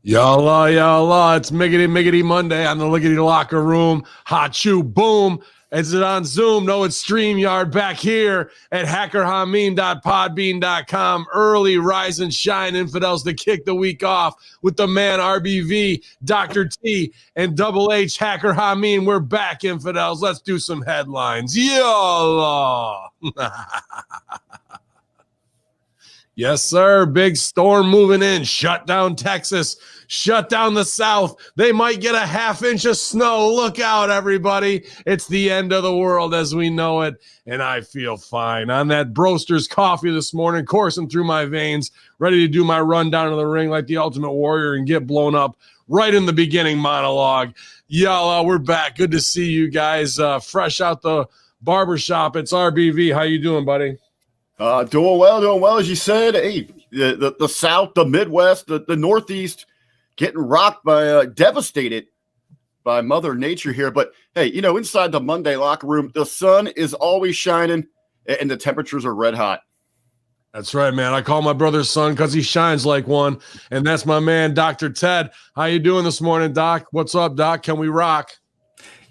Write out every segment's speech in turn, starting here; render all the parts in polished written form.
Y'all, it's Miggity Monday on the Liggity Locker Room. Hot shoe, boom. Is it on Zoom? No, it's StreamYard back here at hackerhamin.podbean.com. Early rise and shine infidels to kick the week off with the man RBV, Dr. T, and Double H Hacker Hamin. We're back, infidels. Let's do some headlines. Y'all. Yes, sir. Big storm moving in. Shut down Texas. Shut down the South. They might get a half inch of snow. Look out, everybody. It's the end of the world as we know it, and I feel fine. On that Broster's coffee this morning, coursing through my veins, ready to do my run down to the ring like the Ultimate Warrior and get blown up right in the beginning monologue. Y'all, we're back. Good to see you guys. Fresh out the barbershop. It's RBV. How you doing, buddy? Doing well, as you said. Hey, the South, the Midwest, the Northeast, getting rocked by, devastated by Mother Nature here. But hey, inside the Monday locker room, the sun is always shining and the temperatures are red hot. That's right, man. I call my brother's son because he shines like one, and that's my man, Dr. Ted. How you doing this morning, Doc? What's up, Doc? Can we rock?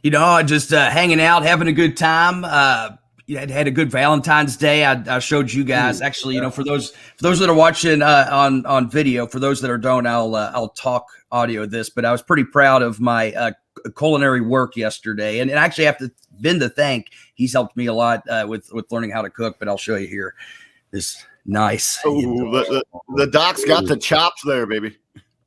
Just hanging out, having a good time. Had a good Valentine's Day. I showed you guys. Actually, for those that are watching on video, for those that are don't, I'll talk audio this. But I was pretty proud of my culinary work yesterday, and I actually have to Ben to thank. He's helped me a lot with learning how to cook. But I'll show you here. This nice. The doc's got the chops there, baby.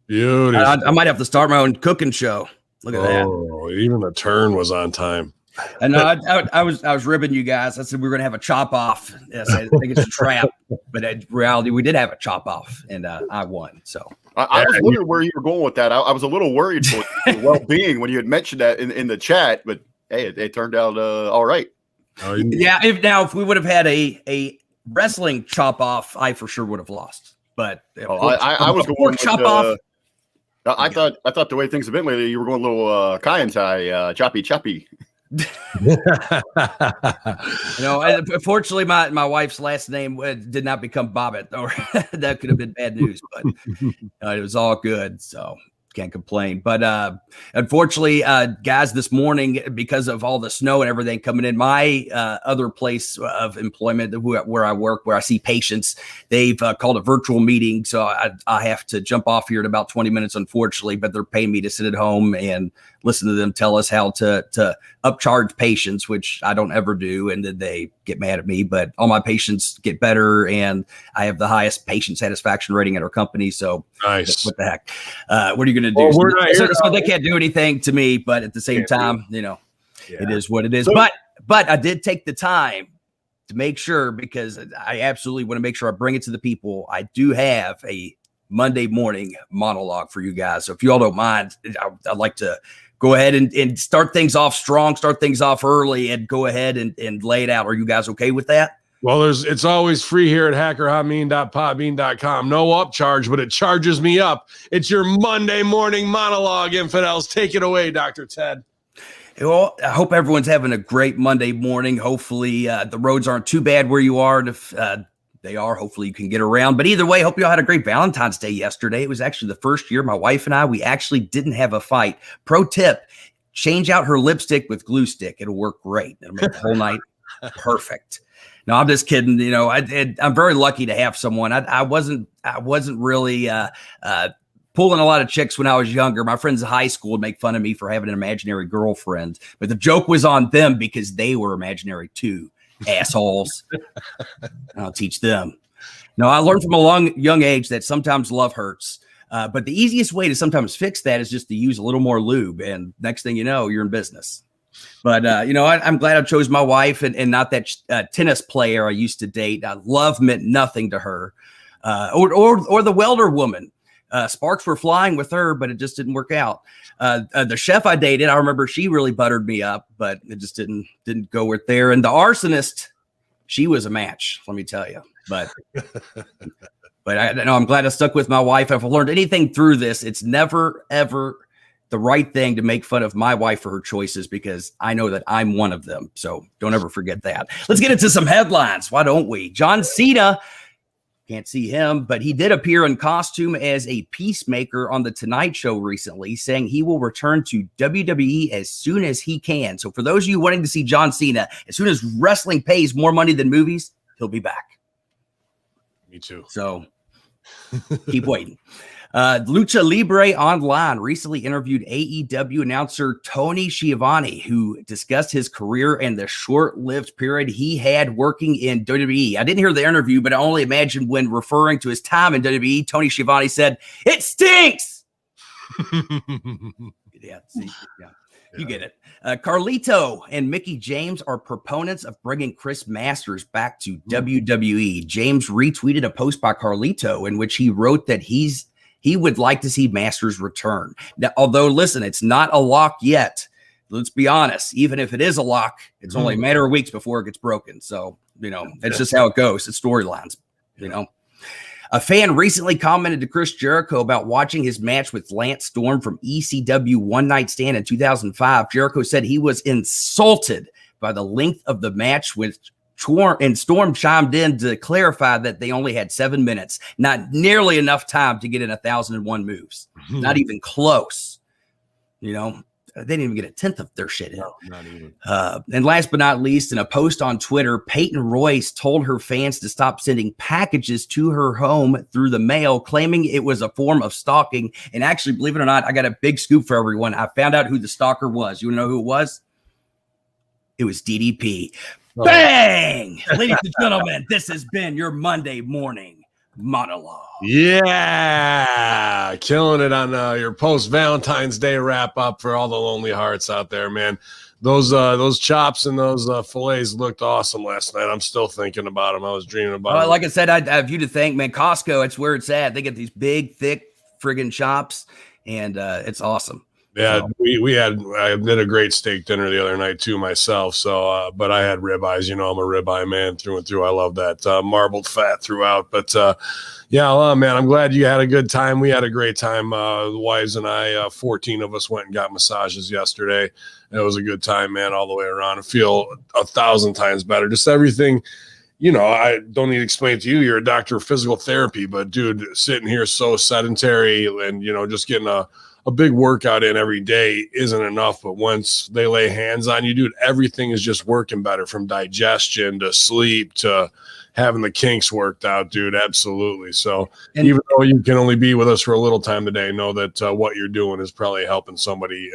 Beautiful. I might have to start my own cooking show. Look at that. Oh, even the turn was on time. And I was ribbing you guys. I said we were going to have a chop off. Yes, I think it's a trap, but in reality, we did have a chop off, and I won. So I was wondering where you were going with that. I was a little worried for your well-being when you had mentioned that in the chat, but hey, it turned out all right. Yeah. If we would have had a wrestling chop off, I for sure would have lost. But I was going chop off. I thought the way things have been lately, you were going a little Kai-en-Tai, choppy. Unfortunately, my wife's last name did not become Bobbitt, or that could have been bad news, but it was all good, so can't complain. But unfortunately, guys, this morning, because of all the snow and everything coming in, my other place of employment where I work, where I see patients, they've called a virtual meeting, so I have to jump off here in about 20 minutes, unfortunately, but they're paying me to sit at home and listen to them tell us how to upcharge patients, which I don't ever do, and then they get mad at me. But all my patients get better, and I have the highest patient satisfaction rating at our company. So nice. What the heck? What are you going to do? Well, so they can't do anything to me, but at the same time, It is what it is. But I did take the time to make sure, because I absolutely want to make sure I bring it to the people. I do have a Monday morning monologue for you guys. So if you all don't mind, I'd like to go ahead and start things off strong, start things off early, and go ahead and lay it out. Are you guys okay with that? Well, it's always free here at hackerhamin.podbean.com. No upcharge, but it charges me up. It's your Monday morning monologue, infidels. Take it away, Dr. Ted. Well, I hope everyone's having a great Monday morning. Hopefully the roads aren't too bad where you are. And if they are, hopefully you can get around. But either way, hope you all had a great Valentine's Day yesterday. It was actually the first year my wife and we actually didn't have a fight. Pro tip, change out her lipstick with glue stick. It'll work great. It'll make the whole night perfect. No, I'm just kidding. I'm very lucky to have someone. I wasn't really pulling a lot of chicks when I was younger. My friends in high school would make fun of me for having an imaginary girlfriend, but the joke was on them because they were imaginary too. Assholes. I'll teach them. No, I learned from a young age that sometimes love hurts. But the easiest way to sometimes fix that is just to use a little more lube. And next thing you know, you're in business. But, I'm glad I chose my wife and not that tennis player I used to date. Love meant nothing to her. Or the welder woman. Sparks were flying with her, but it just didn't work out. The chef I dated, I remember she really buttered me up, but it just didn't go with there. And the arsonist, she was a match, let me tell you. But I'm glad I stuck with my wife. If I learned anything through this, it's never, ever the right thing to make fun of my wife for her choices, because I know that I'm one of them. So don't ever forget that. Let's get into some headlines. Why don't we? John Cena Can't see him, but he did appear in costume as a peacemaker on The Tonight Show recently, saying he will return to WWE as soon as he can. So for those of you wanting to see John Cena, as soon as wrestling pays more money than movies, he'll be back. Me too. So keep waiting. Lucha Libre Online recently interviewed AEW announcer Tony Schiavone, who discussed his career and the short-lived period he had working in WWE. I didn't hear the interview, but I only imagine when referring to his time in WWE, Tony Schiavone said, "It stinks." Yeah, see, yeah. You get it. Carlito and Mickey James are proponents of bringing Chris Masters back to WWE. James retweeted a post by Carlito in which he wrote that he would like to see Masters return. Now, although, listen, it's not a lock yet. Let's be honest. Even if it is a lock, it's only a matter of weeks before it gets broken. So, that's just how it goes. It's storylines, A fan recently commented to Chris Jericho about watching his match with Lance Storm from ECW One Night Stand in 2005. Jericho said he was insulted by the length of the match, and Storm chimed in to clarify that they only had 7 minutes, not nearly enough time to get in 1,001 moves. Not even close. They didn't even get a tenth of their shit in. No, not even. And last but not least, in a post on Twitter, Peyton Royce told her fans to stop sending packages to her home through the mail, claiming it was a form of stalking. And actually, believe it or not, I got a big scoop for everyone. I found out who the stalker was. You want to know who it was? It was DDP. Oh. Bang! Ladies and gentlemen, this has been your Monday morning monologue. Yeah, killing it on your post Valentine's Day wrap up for all the lonely hearts out there, man. Those chops and those fillets looked awesome last night. I'm still thinking about them. I was dreaming about them. Like I said, I have you to thank, man. Costco, it's where it's at. They get these big, thick friggin' chops, and it's awesome. Yeah, I did a great steak dinner the other night too myself. So, but I had ribeyes. I'm a ribeye man through and through. I love that marbled fat throughout. But yeah, man, I'm glad you had a good time. We had a great time. The wives and I, 14 of us went and got massages yesterday. It was a good time, man, all the way around. I feel 1,000 times better. Just everything. I don't need to explain to you. You're a doctor of physical therapy, but dude, sitting here so sedentary and just getting a big workout in every day isn't enough. But once they lay hands on you, dude, everything is just working better, from digestion to sleep to having the kinks worked out, dude. Absolutely. So even though you can only be with us for a little time today, know that what you're doing is probably helping somebody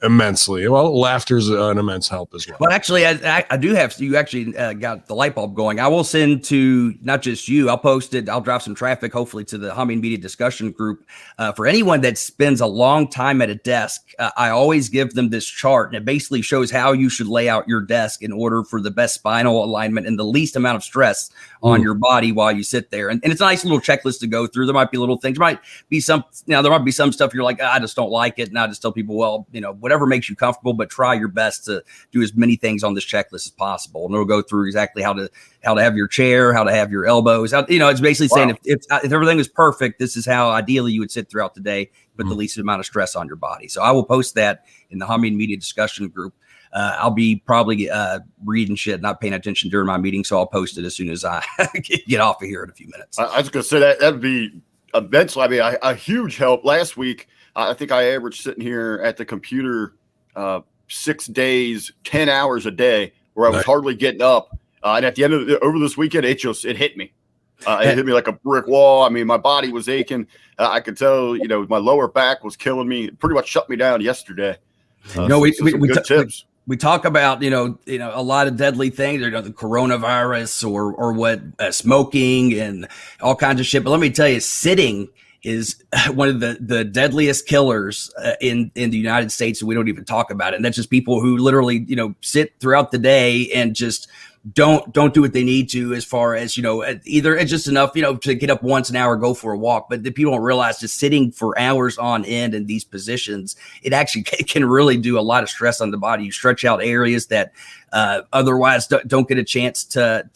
immensely. Well, laughter's an immense help as well. Well, actually, I do have, you actually got the light bulb going. I will send to not just you, I'll post it. I'll drive some traffic, hopefully, to the Hamin Media discussion group. For anyone that spends a long time at a desk, I always give them this chart, and it basically shows how you should lay out your desk in order for the best spinal alignment and the least amount of stress on your body while you sit there. And it's a nice little checklist to go through. There might be little things, there might be some stuff you're like, I just don't like it. And I just tell people, well, whatever makes you comfortable, but try your best to do as many things on this checklist as possible. And it'll go through exactly how to have your chair, how to have your elbows. It's basically saying if everything was perfect, this is how ideally you would sit throughout the day, but the least amount of stress on your body. So I will post that in the Hamin Media discussion group. I'll be probably reading shit, not paying attention during my meeting, so I'll post it as soon as I get off of here in a few minutes. I was going to say that'd be immensely. I mean, a huge help. Last week, I think I averaged sitting here at the computer 6 days, 10 hours a day, where I was hardly getting up. And at the end of over this weekend, it hit me. It hit me like a brick wall. I mean, my body was aching. I could tell, my lower back was killing me. It pretty much shut me down yesterday. We talk about, a lot of deadly things, the coronavirus or what smoking and all kinds of shit. But let me tell you, sitting is one of the deadliest killers in the United States. And we don't even talk about it. And that's just people who literally, sit throughout the day and just don't do what they need to, as far as, either it's just enough, to get up once an hour, go for a walk. But the people don't realize just sitting for hours on end in these positions, it actually can really do a lot of stress on the body. You stretch out areas that Otherwise, don't get a chance to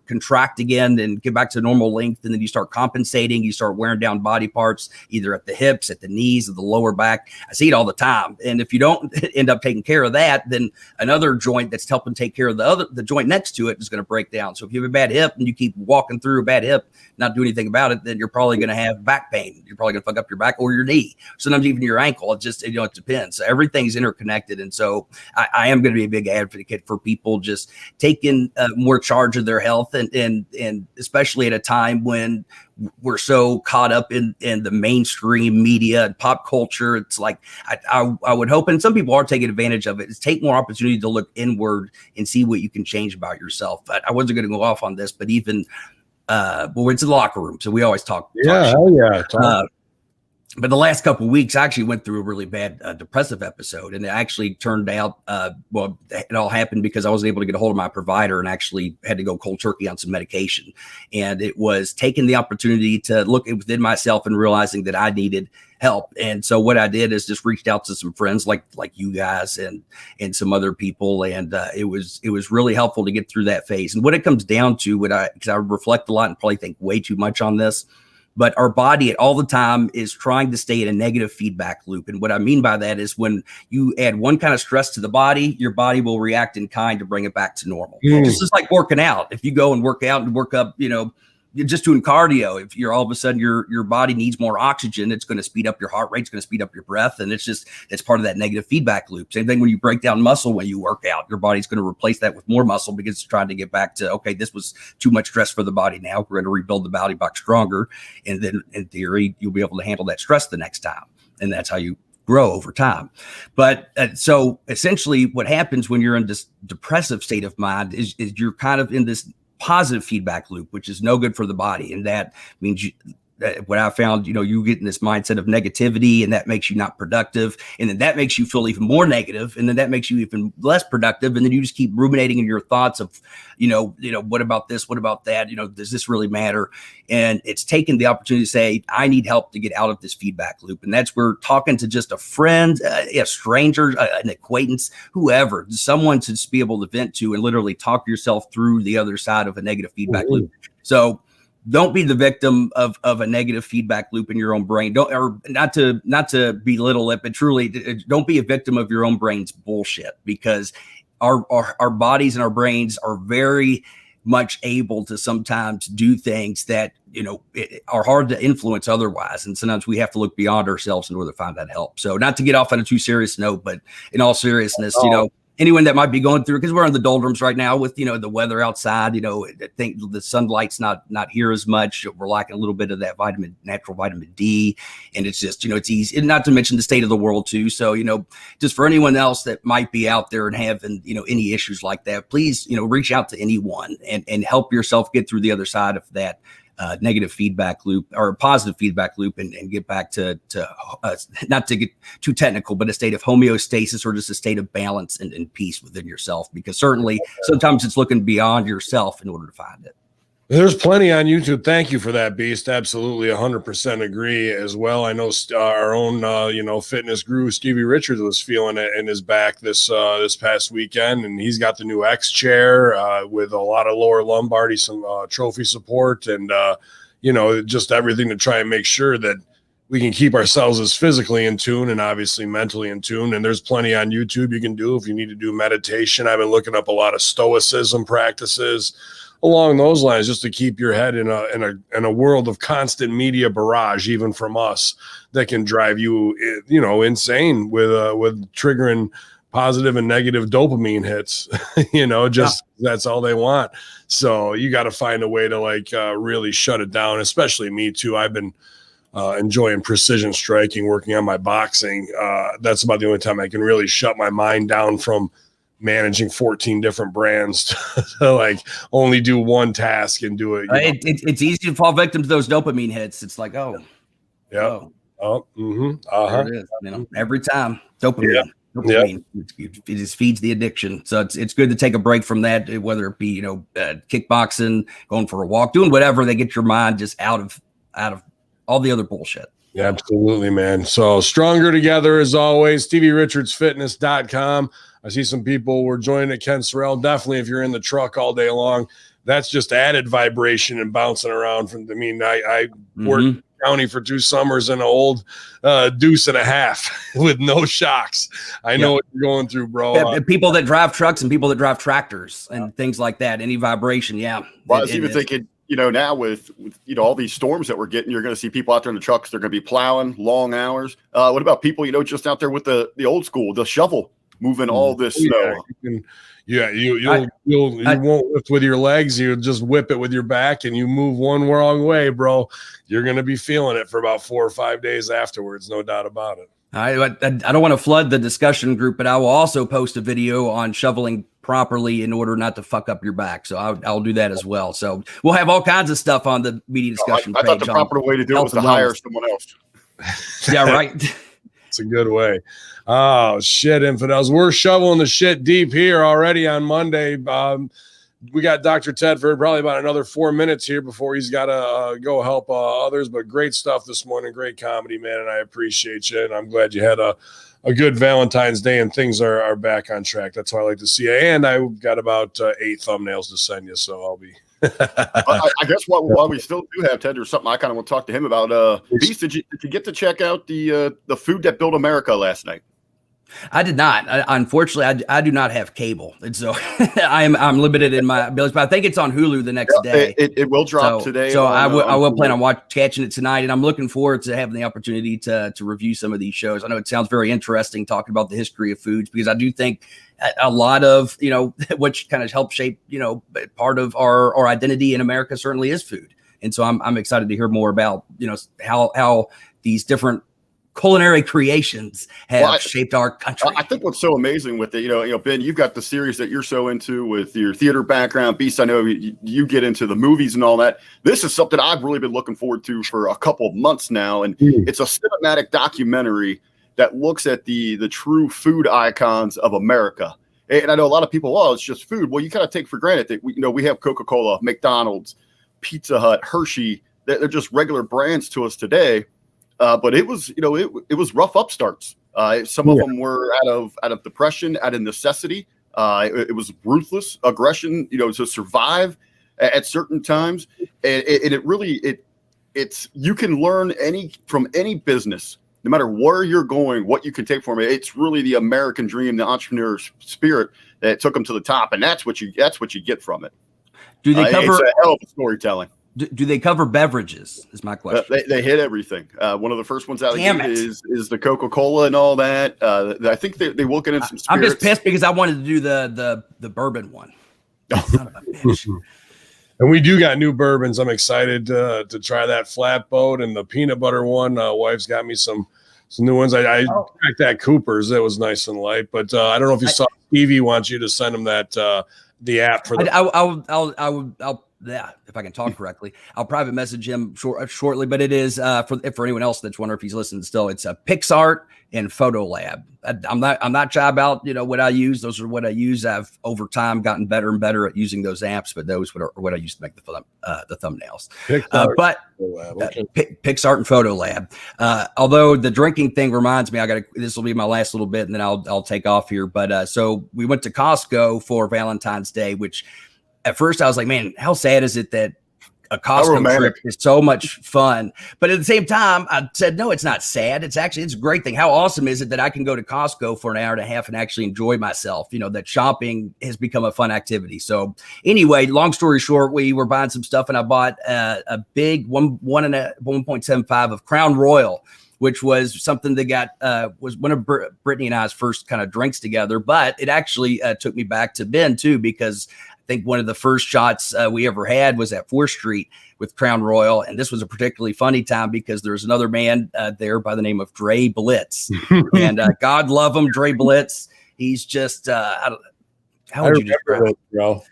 contract again and get back to normal length. And then you start compensating, you start wearing down body parts, either at the hips, at the knees, or the lower back. I see it all the time. And if you don't end up taking care of that, then another joint that's helping take care of the joint next to it is going to break down. So if you have a bad hip and you keep walking through a bad hip, not do anything about it, then you're probably going to have back pain. You're probably going to fuck up your back or your knee. Sometimes even your ankle. It just, it depends. So everything's interconnected. And so I am going to be a big advocate for people just taking more charge of their health, and especially at a time when we're so caught up in the mainstream media and pop culture. It's like, I would hope, and some people are taking advantage of it, is take more opportunity to look inward and see what you can change about yourself. But I wasn't going to go off on this, but even, well, it's in the locker room, so we always talk. But the last couple of weeks, I actually went through a really bad depressive episode, and it actually turned out, well, it all happened because I wasn't able to get a hold of my provider and actually had to go cold turkey on some medication. And it was taking the opportunity to look within myself and realizing that I needed help. And so what I did is just reached out to some friends like you guys and some other people. And it was really helpful to get through that phase. And what it comes down to, because I reflect a lot and probably think way too much on this, but our body all the time is trying to stay in a negative feedback loop. And what I mean by that is when you add one kind of stress to the body, your body will react in kind to bring it back to normal. It's just like working out. If you go and work out and work up, you're just doing cardio. If you're all of a sudden your body needs more oxygen, it's going to speed up your heart rate, it's going to speed up your breath. And it's part of that negative feedback loop. Same thing when you break down muscle when you work out, your body's going to replace that with more muscle because it's trying to get back to, okay, this was too much stress for the body. Now we're going to rebuild the body back stronger. And then in theory, you'll be able to handle that stress the next time. And that's how you grow over time. But so essentially what happens when you're in this depressive state of mind is you're kind of in this positive feedback loop, which is no good for the body. And that means what I found, you get in this mindset of negativity, and that makes you not productive. And then that makes you feel even more negative, and then that makes you even less productive. And then you just keep ruminating in your thoughts of, what about this? What about that? Does this really matter? And it's taking the opportunity to say, I need help to get out of this feedback loop. And that's where talking to just a friend, a stranger, an acquaintance, whoever, someone to just be able to vent to and literally talk yourself through the other side of a negative feedback loop. So don't be the victim of a negative feedback loop in your own brain. Not to belittle it, but truly don't be a victim of your own brain's bullshit, because our bodies and our brains are very much able to sometimes do things that, are hard to influence otherwise. And sometimes we have to look beyond ourselves in order to find that help. So not to get off on a too serious note, but in all seriousness, anyone that might be going through, because we're in the doldrums right now with, the weather outside, I think the sunlight's not here as much. We're lacking a little bit of that natural vitamin D. And it's just, it's easy, and not to mention the state of the world too. So, just for anyone else that might be out there and having, any issues like that, please, reach out to anyone and help yourself get through the other side of that negative feedback loop or positive feedback loop, and get back to not to get too technical, but a state of homeostasis, or just a state of balance and peace within yourself, because certainly sometimes it's looking beyond yourself in order to find it. There's plenty on YouTube. Thank you for that, Beast. Absolutely 100% agree as well. I know our own, fitness guru, Stevie Richards, was feeling it in his back this past weekend, and he's got the new X chair with a lot of lower lumbar, some trophy support, and, just everything to try and make sure that we can keep ourselves as physically in tune and obviously mentally in tune. And there's plenty on YouTube you can do if you need to do meditation. I've been looking up a lot of stoicism practices along those lines, just to keep your head in a world of constant media barrage, even from us, that can drive you, insane with triggering positive and negative dopamine hits. That's all they want. So you got to find a way to really shut it down. Especially me too. I've been enjoying precision striking, working on my boxing. That's about the only time I can really shut my mind down from managing 14 different brands to only do one task and do it. It's easy to fall victim to those dopamine hits. It's like, there it is. Every time dopamine. It just feeds the addiction. So it's good to take a break from that, whether it be, kickboxing, going for a walk, doing whatever, they get your mind just out of all the other bullshit. Yeah, absolutely, man. So stronger together as always. StevieRichardsFitness.com. I see some people were joining at Ken Sorrell. Definitely, if you're in the truck all day long, that's just added vibration and bouncing around. I worked in the county for 2 summers in an old deuce and a half with no shocks. I know what you're going through, bro. People that drive trucks and people that drive tractors and things like that. Any vibration, Well, I was even thinking, now with all these storms that we're getting, you're going to see people out there in the trucks. They're going to be plowing long hours. What about people, just out there with the old school, the shovel, moving all this snow? You won't lift with your legs. You just whip it with your back, and you move one wrong way, bro. You're going to be feeling it for about 4 or 5 days afterwards. No doubt about it. I don't want to flood the discussion group, but I will also post a video on shoveling properly in order not to fuck up your back. So I'll do that as well. So we'll have all kinds of stuff on the media discussion page. I thought the proper way to do it was to hire someone else. Yeah, right. It's a good way. Oh, shit, infidels. We're shoveling the shit deep here already on Monday. We got Dr. Tedford, probably about another 4 minutes here before he's got to go help others. But great stuff this morning. Great comedy, man, and I appreciate you. And I'm glad you had a good Valentine's Day and things are back on track. That's how I like to see it. And I've got about 8 thumbnails to send you, so I'll be – I guess while we still do have Ted, there's something I kind of want to talk to him about. Beast, did you get to check out the Food That Built America last night? I did not. Unfortunately, I do not have cable, and so I'm limited in my abilities. But I think it's on Hulu the next day. It will drop today. So I will plan on catching it tonight, and I'm looking forward to having the opportunity to review some of these shows. I know it sounds very interesting talking about the history of foods, because I do think a lot of which kind of helps shape part of our identity in America certainly is food, and so I'm excited to hear more about how these different culinary creations have shaped our country. I think what's so amazing with it, Ben, you've got the series that you're so into with your theater background. Beast, I know you get into the movies and all that. This is something I've really been looking forward to for a couple of months now, and it's a cinematic documentary that looks at the true food icons of America. And I know a lot of people, it's just food. Well, you kind of take for granted that we have Coca-Cola, McDonald's, Pizza Hut, Hershey. They're just regular brands to us today. But it was, it was rough upstarts. Some of them were out of depression, out of necessity. It was ruthless aggression, to survive at certain times. And it's you can learn from any business, no matter where you're going, what you can take from it. It's really the American dream, the entrepreneur spirit that took them to the top, and that's what you get from it. Do they cover? It's a hell of a storytelling. Do they cover beverages? Is my question. They hit everything. One of the first ones out is the Coca-Cola and all that. I think they will get into some spirits. I'm just pissed because I wanted to do the bourbon one. Son of a bitch. And we do got new bourbons. I'm excited to try that flatboat and the peanut butter one. Wife's got me some new ones. I tracked that Cooper's. It was nice and light, but I don't know if you saw Stevie wants you to send him that the app for the. If I can talk correctly, I'll private message him shortly. But it is for anyone else that's wondering if he's listening still. It's a PixArt and Photolab. I'm not shy about what I use. Those are what I use. I've over time gotten better and better at using those apps. But those are what I used to make the thumbnails. PixArt and Photolab. Although the drinking thing reminds me, this will be my last little bit, and then I'll take off here. But so we went to Costco for Valentine's Day, which. At first, I was like, man, how sad is it that a Costco trip is so much fun? But at the same time, I said, no, it's not sad. It's a great thing. How awesome is it that I can go to Costco for an hour and a half and actually enjoy myself? That shopping has become a fun activity. So anyway, long story short, we were buying some stuff, and I bought a big 1.75 of Crown Royal, which was something that was one of Brittany and I's first kind of drinks together. But it actually took me back to Ben too, because I think one of the first shots we ever had was at 4th Street with Crown Royal. And this was a particularly funny time because there's another man there by the name of Dre Blitz. And God love him, Dre Blitz. He's just, how would you describe it, bro?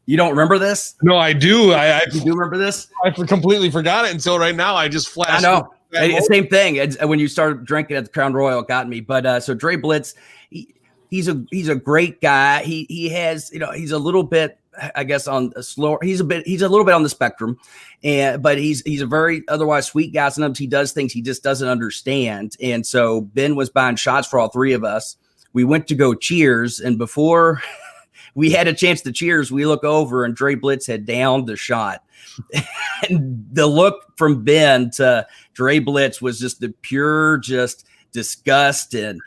You don't remember this? No, I do. You do remember this? I completely forgot it until right now. I just flashed. I know. Same thing. When you started drinking at the Crown Royal, it got me. But so Dre Blitz, he's a great guy. He has, he's a little bit I guess on a slower, he's a little bit on the spectrum, but he's a very otherwise sweet guy. Sometimes he does things he just doesn't understand. And so Ben was buying shots for all three of us. We went to go cheers, and before we had a chance to cheers, we look over and Dre Blitz had downed the shot. And the look from Ben to Dre Blitz was just the pure, just disgust and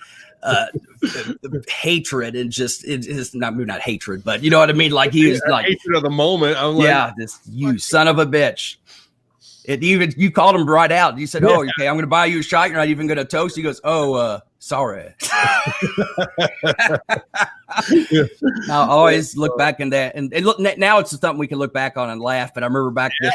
hatred, and just it's not hatred, but you know what I mean. Like he was like hatred of the moment. I'm like, yeah, this you son of a bitch. You called him right out. You said, "Oh, okay, I'm going to buy you a shot. You're not even going to toast." He goes, "Oh, sorry." I always look back in that, and look now it's something we can look back on and laugh. But I remember back then,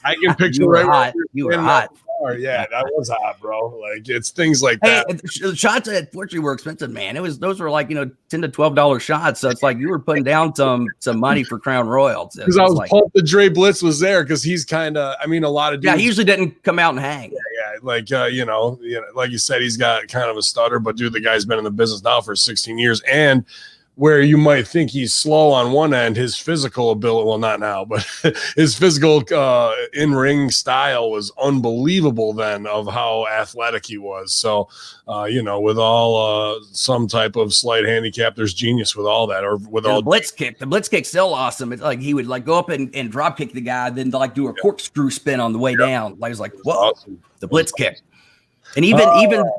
I can picture you were hot. You were hot. Yeah, that was hot, bro. Like it's things like that. The shots fortunately were expensive, man. Those were like $10 to $12 shots. So it's like you were putting down some money for Crown Royal. Because I was pumped that Dre Blitz was there because he's kind of. I mean, a lot of dudes, he usually didn't come out and hang. Yeah, like like you said, he's got kind of a stutter, but dude, the guy's been in the business now for 16 years, and where you might think he's slow on one end, his physical ability, well, not now, but his physical in-ring style was unbelievable then of how athletic he was. So, with all some type of slight handicap, there's genius with all that, or with all the blitz kick. The blitz kick's still awesome. It's like he would like go up and drop kick the guy, then like do a corkscrew spin on the way down. Like, it was like, whoa, awesome. The blitz kick. And even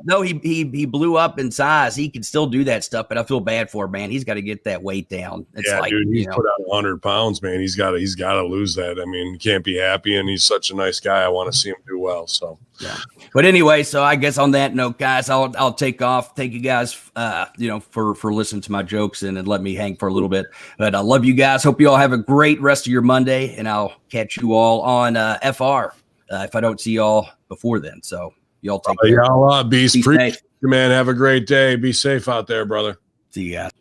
though he blew up in size, he can still do that stuff. But I feel bad for him, man. He's got to get that weight down. It's like, dude, he's put out 100 pounds, man. He's got to lose that. I mean, he can't be happy, and he's such a nice guy. I want to see him do well. So yeah. But anyway, so I guess on that note, guys, I'll take off. Thank you guys, for listening to my jokes and let me hang for a little bit. But I love you guys. Hope you all have a great rest of your Monday, and I'll catch you all on FR if I don't see y'all before then. So. Y'all take care. Y'all Beast. Appreciate you, man. Have a great day. Be safe out there, brother. See you guys.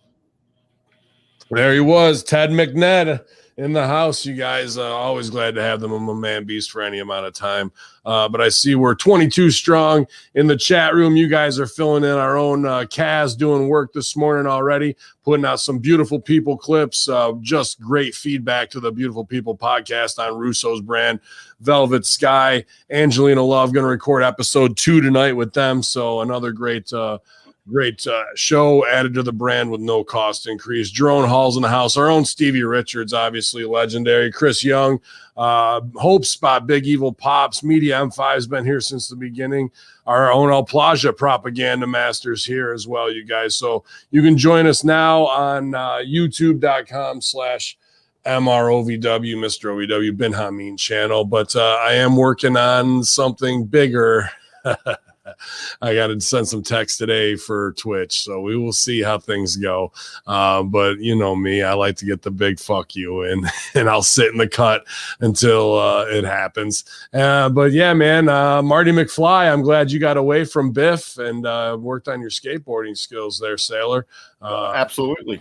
There he was, Ted McNett in the house. You guys, always glad to have them. I'm a man Beast for any amount of time. But I see we're 22 strong in the chat room. You guys are filling in our own Kaz doing work this morning already, putting out some beautiful people clips. Just great feedback to the Beautiful People podcast on Russo's brand, Velvet Sky. Angelina Love going to record episode 2 tonight with them. So another great show added to the brand with no cost increase. Drone Hall's in the house. Our own Stevie Richards, obviously legendary. Chris Young, Hope Spot, Big Evil Pops, Media M5's been here since the beginning. Our own El Plaja propaganda masters here as well, you guys. So you can join us now on youtube.com/MROVW, Mr. OVW, Ben Hamin channel. But I am working on something bigger. I got to send some text today for Twitch, so we will see how things go. But you know me, I like to get the big fuck you in, and I'll sit in the cut until it happens. But yeah, man, Marty McFly, I'm glad you got away from Biff and worked on your skateboarding skills there, Sailor. Absolutely.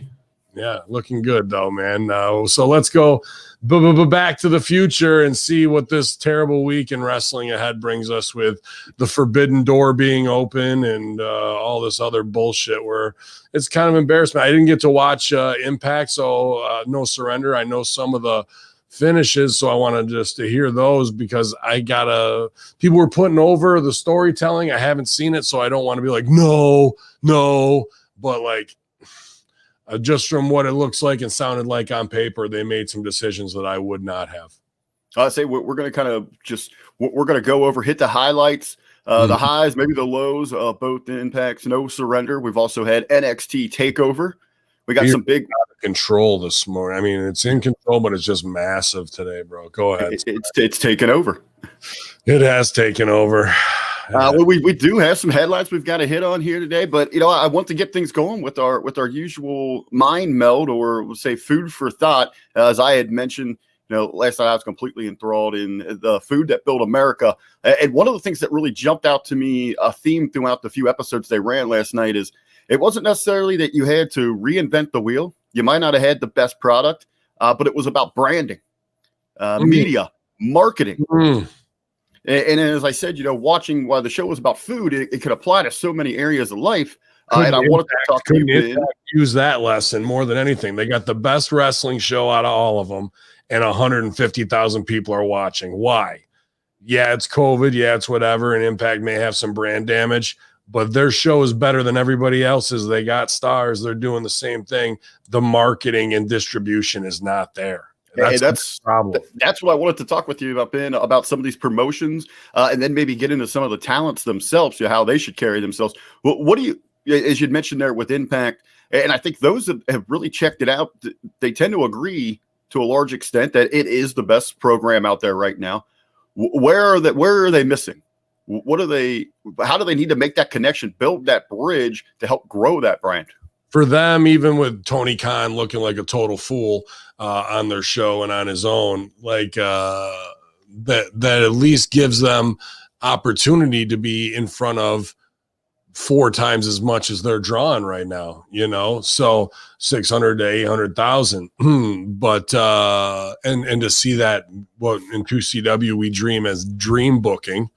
Yeah, looking good though, man. So let's go back to the future and see what this terrible week in wrestling ahead brings us with the Forbidden Door being open and all this other bullshit where it's kind of embarrassment. I didn't get to watch Impact, so No Surrender. I know some of the finishes, so I wanted just to hear those because people were putting over the storytelling. I haven't seen it, so I don't want to be like, no, but like, just from what it looks like and sounded like on paper, they made some decisions that I would not have. I say we're going to we're going to go over, hit the highlights, the highs, maybe the lows, both Impacts, No Surrender. We've also had NXT TakeOver. We got some big out of control this morning. I mean, it's in control, but it's just massive today, bro. Go ahead. It's taken over. It has taken over. We do have some headlines we've got to hit on here today, but I want to get things going with our usual mind meld, or we'll say food for thought. As I had mentioned, last night I was completely enthralled in the food that built America. And one of the things that really jumped out to me, a theme throughout the few episodes they ran last night, is it wasn't necessarily that you had to reinvent the wheel. You might not have had the best product, but it was about branding, media, marketing. And as I said, watching while the show was about food, it could apply to so many areas of life. And I wanted to talk to you, Ben. Impact use that lesson more than anything? They got the best wrestling show out of all of them, and 150,000 people are watching. Why? Yeah, it's COVID. Yeah, it's whatever. And Impact may have some brand damage, but their show is better than everybody else's. They got stars. They're doing the same thing. The marketing and distribution is not there. That's the problem. That's what I wanted to talk with you about, Ben, about some of these promotions, and then maybe get into some of the talents themselves, how they should carry themselves. What do you, as you'd mentioned there with Impact, and I think those that have really checked it out, they tend to agree to a large extent that it is the best program out there right now. Where are they missing? What are they? How do they need to make that connection, build that bridge to help grow that brand? For them, even with Tony Khan looking like a total fool on their show and on his own, like that at least gives them opportunity to be in front of 4 times as much as they're drawing right now, so 600 to 800,000. But and to see that, what in 2CW we dream as dream booking,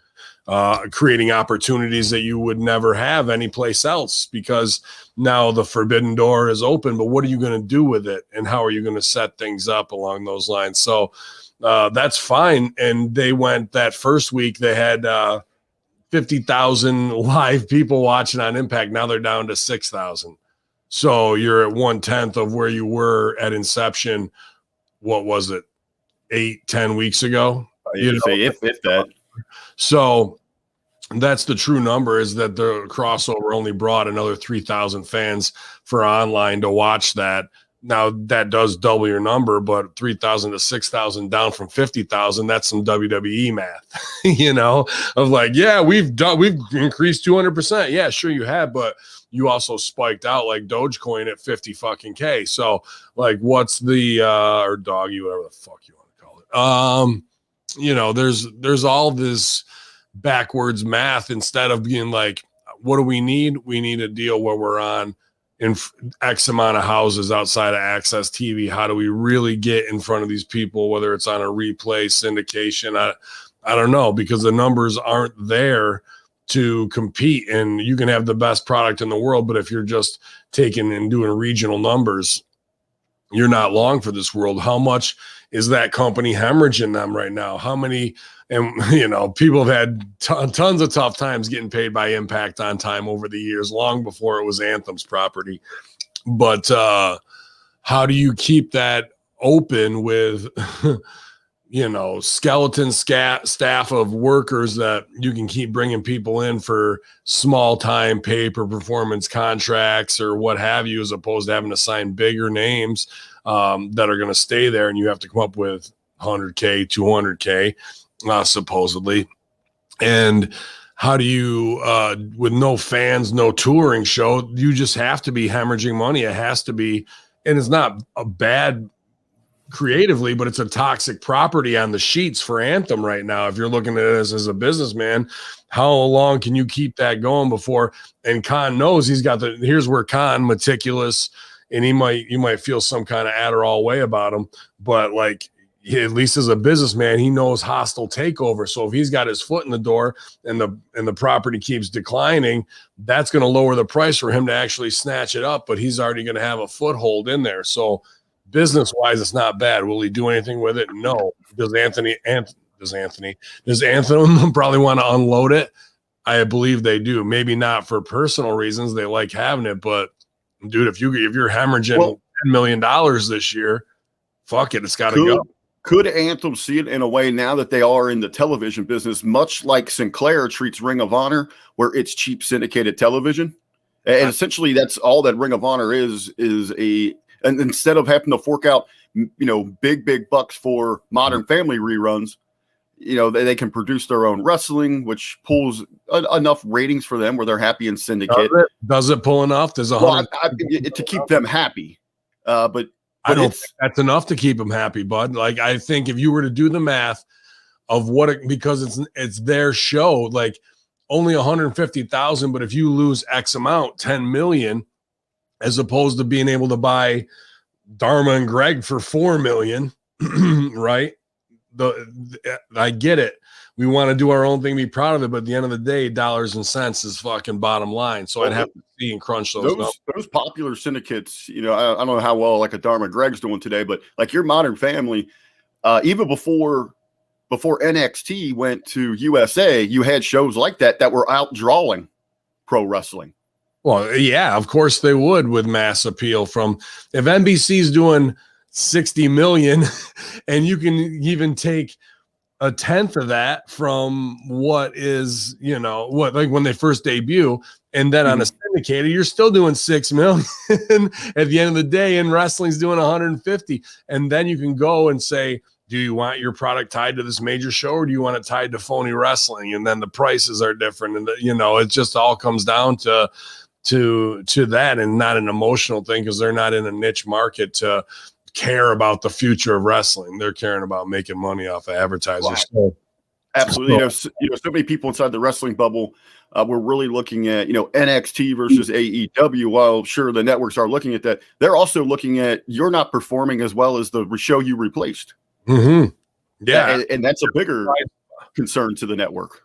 creating opportunities that you would never have anyplace else, because now the forbidden door is open. But what are you going to do with it, and how are you going to set things up along those lines? So that's fine. And they went that first week, they had 50,000 live people watching on Impact. Now they're down to 6,000. So you're at 1/10 of where you were at inception. What was it, 8-10 weeks ago? If that. So that's the true number, is that the crossover only brought another 3,000 fans for online to watch that. Now that does double your number, but 3,000 to 6,000 down from 50,000, that's some WWE math, of like, yeah, we've increased 200%. Yeah, sure you have, but you also spiked out like Dogecoin at 50 fucking K. So like, what's the, or doggy, whatever the fuck you want to call it. There's all this backwards math, instead of being like, what do we need? We need a deal where we're on in X amount of houses outside of Access TV. How do we really get in front of these people, whether it's on a replay syndication? I don't know, because the numbers aren't there to compete. And you can have the best product in the world, but if you're just taking and doing regional numbers, you're not long for this world. How much is that company hemorrhaging them right now? How many, and people have had tons of tough times getting paid by Impact on time over the years, long before it was Anthem's property. But how do you keep that open with, skeleton staff of workers that you can keep bringing people in for small time pay-per-performance contracts or what have you, as opposed to having to sign bigger names that are going to stay there, and you have to come up with 100K, 200K, supposedly. And how do you, with no fans, no touring show, you just have to be hemorrhaging money. It has to be, and it's not a bad creatively, but it's a toxic property on the sheets for Anthem right now. If you're looking at this as a businessman, how long can you keep that going before? And Khan knows he's got here's where Khan, meticulous, and you might feel some kind of Adderall way about him, but like, at least as a businessman, he knows hostile takeover. So if he's got his foot in the door and the property keeps declining, that's going to lower the price for him to actually snatch it up, but he's already going to have a foothold in there. So business-wise, it's not bad. Will he do anything with it? No. Does Anthem probably want to unload it? I believe they do. Maybe not for personal reasons. They like having it, but dude, if you're hemorrhaging $10 million this year, fuck it, it's got to go. Could Anthem see it in a way, now that they are in the television business, much like Sinclair treats Ring of Honor, where it's cheap syndicated television? And essentially that's all that Ring of Honor is and instead of having to fork out, big bucks for Modern Family reruns, they can produce their own wrestling, which pulls enough ratings for them where they're happy in syndicate. Does it pull enough? There's to keep them happy. But I don't think that's enough to keep them happy, bud. Like, I think if you were to do the math of because it's their show, like only 150,000, but if you lose X amount, 10 million, as opposed to being able to buy Dharma and Greg for 4 million, right? I get it. We want to do our own thing, be proud of it, but at the end of the day, dollars and cents is fucking bottom line. So I'd have to NBC and crunch those numbers. Those popular syndicates, I don't know how well like a Dharma Greg's doing today, but like your Modern Family, even before NXT went to USA, you had shows like that were outdrawing pro wrestling. Well, yeah, of course they would with mass appeal from if NBC's doing 60 million and you can even take a tenth of that from what is, like when they first debut, and then on a syndicator, you're still doing 6 million at the end of the day, and wrestling's doing 150. And then you can go and say, do you want your product tied to this major show or do you want it tied to phony wrestling? And then the prices are different. And, it just all comes down to that and not an emotional thing because they're not in a niche market to care about the future of wrestling. They're caring about making money off of advertisers. Wow. Absolutely. So many people inside the wrestling bubble we're really looking at, NXT versus AEW. While sure the networks are looking at that, they're also looking at you're not performing as well as the show you replaced. Mm-hmm. Yeah. And that's a bigger concern to the network.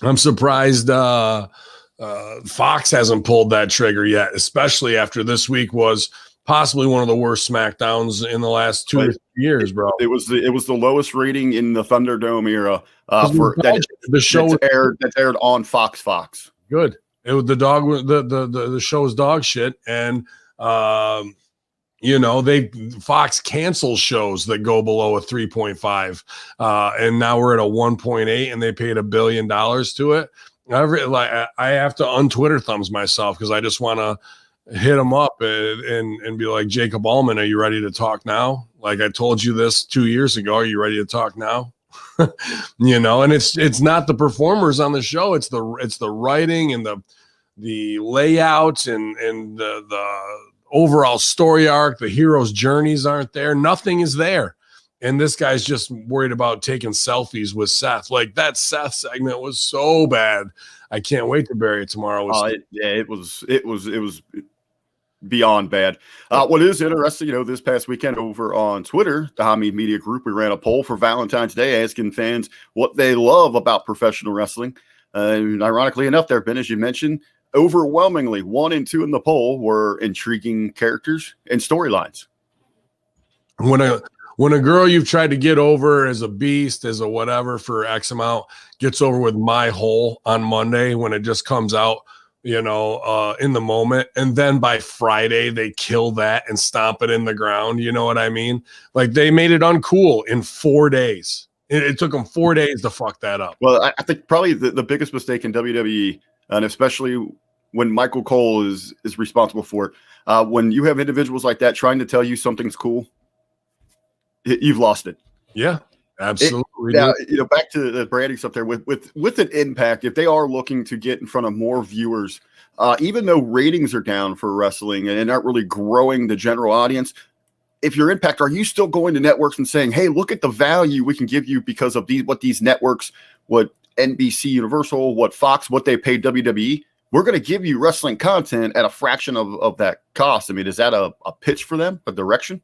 I'm surprised Fox hasn't pulled that trigger yet, especially after this week was possibly one of the worst SmackDowns in the last 2 or 3 years, bro. It was the lowest rating in the Thunderdome era for the show that's aired on Fox. Good. It was the show's dog shit, and Fox cancels shows that go below a 3.5, and now we're at a 1.8, and they paid $1 billion to it. I have to untwitter thumbs myself because I just want to hit him up and be like, Jacob Allman, are you ready to talk now? Like I told you this 2 years ago. Are you ready to talk now? And it's not the performers on the show. It's the writing and the layout and the overall story arc. The hero's journeys aren't there. Nothing is there. And this guy's just worried about taking selfies with Seth. Like that Seth segment was so bad. I can't wait to bury it tomorrow. It was beyond bad. What is interesting, this past weekend over on Twitter, the Hamin Media Group, we ran a poll for Valentine's Day asking fans what they love about professional wrestling. And ironically enough, there have been, as you mentioned, overwhelmingly 1 and 2 in the poll were intriguing characters and storylines. When a girl you've tried to get over as a beast, as a whatever for X amount, gets over with My Hole on Monday when it just comes out, in the moment, and then by Friday they kill that and stomp it in the ground. You know what I mean? Like they made it uncool in 4 days. It took them 4 days to fuck that up. Well, I think probably the biggest mistake in WWE, and especially when Michael Cole is responsible for it, when you have individuals like that trying to tell you something's cool, you've lost it. Yeah, absolutely. Now, back to the branding stuff there with an impact, if they are looking to get in front of more viewers, even though ratings are down for wrestling and not really growing the general audience, if you're Impact, are you still going to networks and saying, hey, look at the value we can give you because of what these networks, what NBC Universal, what Fox, what they pay WWE, we're going to give you wrestling content at a fraction of that cost. I mean, is that a pitch for them, a direction?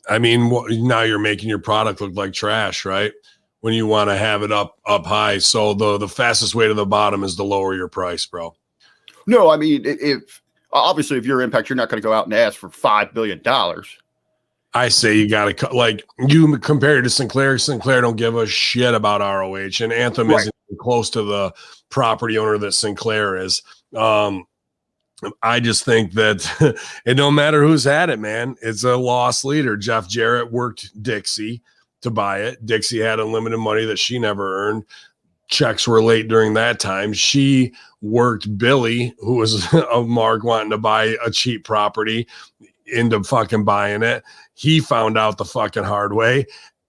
I mean, now you're making your product look like trash, right? When you want to have it up high. So the fastest way to the bottom is to lower your price, bro. No, I mean, if you're Impact, you're not going to go out and ask for $5 billion. I say you got to like you compare it to Sinclair. Sinclair don't give a shit about ROH, and Anthem isn't even close to the property owner that Sinclair is. I just think that it don't matter who's had it, man. It's a lost leader. Jeff Jarrett worked Dixie to buy it. Dixie had unlimited money that she never earned. Checks were late during that time. She worked Billy, who was a mark wanting to buy a cheap property, into fucking buying it. He found out the fucking hard way.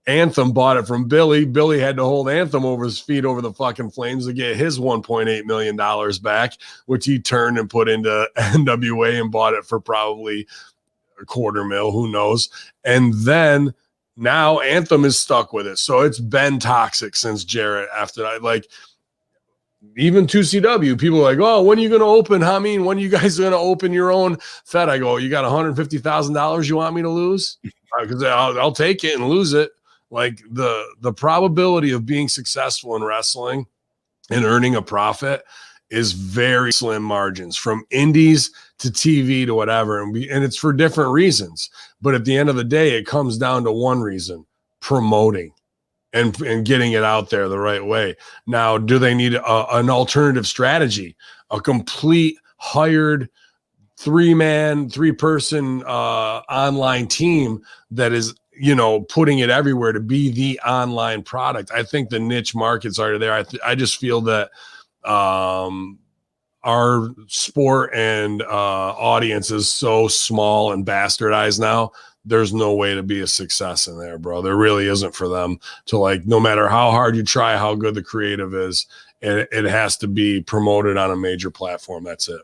Anthem bought it from Billy. Billy had to hold Anthem over his feet over the fucking flames to get his $1.8 million back, which he turned and put into NWA and bought it for probably $250,000, who knows. And then now Anthem is stuck with it. So it's been toxic since Jarrett after that. Like, even 2CW, people are like, oh, when are you going to open? Hamin, when are you guys going to open your own Fed? I go, you got $150,000 you want me to lose? Because I'll take it and lose it. Like the probability of being successful in wrestling and earning a profit is very slim margins from indies to TV to whatever. And it's for different reasons. But at the end of the day, it comes down to one reason: promoting and getting it out there the right way. Now, do they need an alternative strategy, a complete hired three-person online team that is, putting it everywhere to be the online product? I think the niche markets are there. I just feel that our sport and audience is so small and bastardized now. There's no way to be a success in there, bro. There really isn't for them to, like, no matter how hard you try, how good the creative is, it has to be promoted on a major platform. That's it.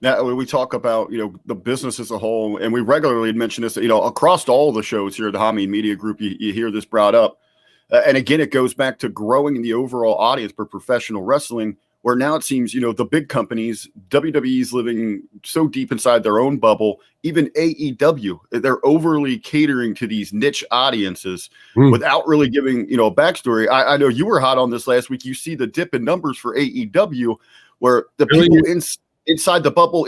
Now, when we talk about, the business as a whole, and we regularly mention this, across all the shows here at the Hamin Media Group, you hear this brought up. And again, it goes back to growing the overall audience for professional wrestling, where now it seems, the big companies, WWE's living so deep inside their own bubble, even AEW, they're overly catering to these niche audiences without really giving, a backstory. I know you were hot on this last week. You see the dip in numbers for AEW, where the people inside the bubble,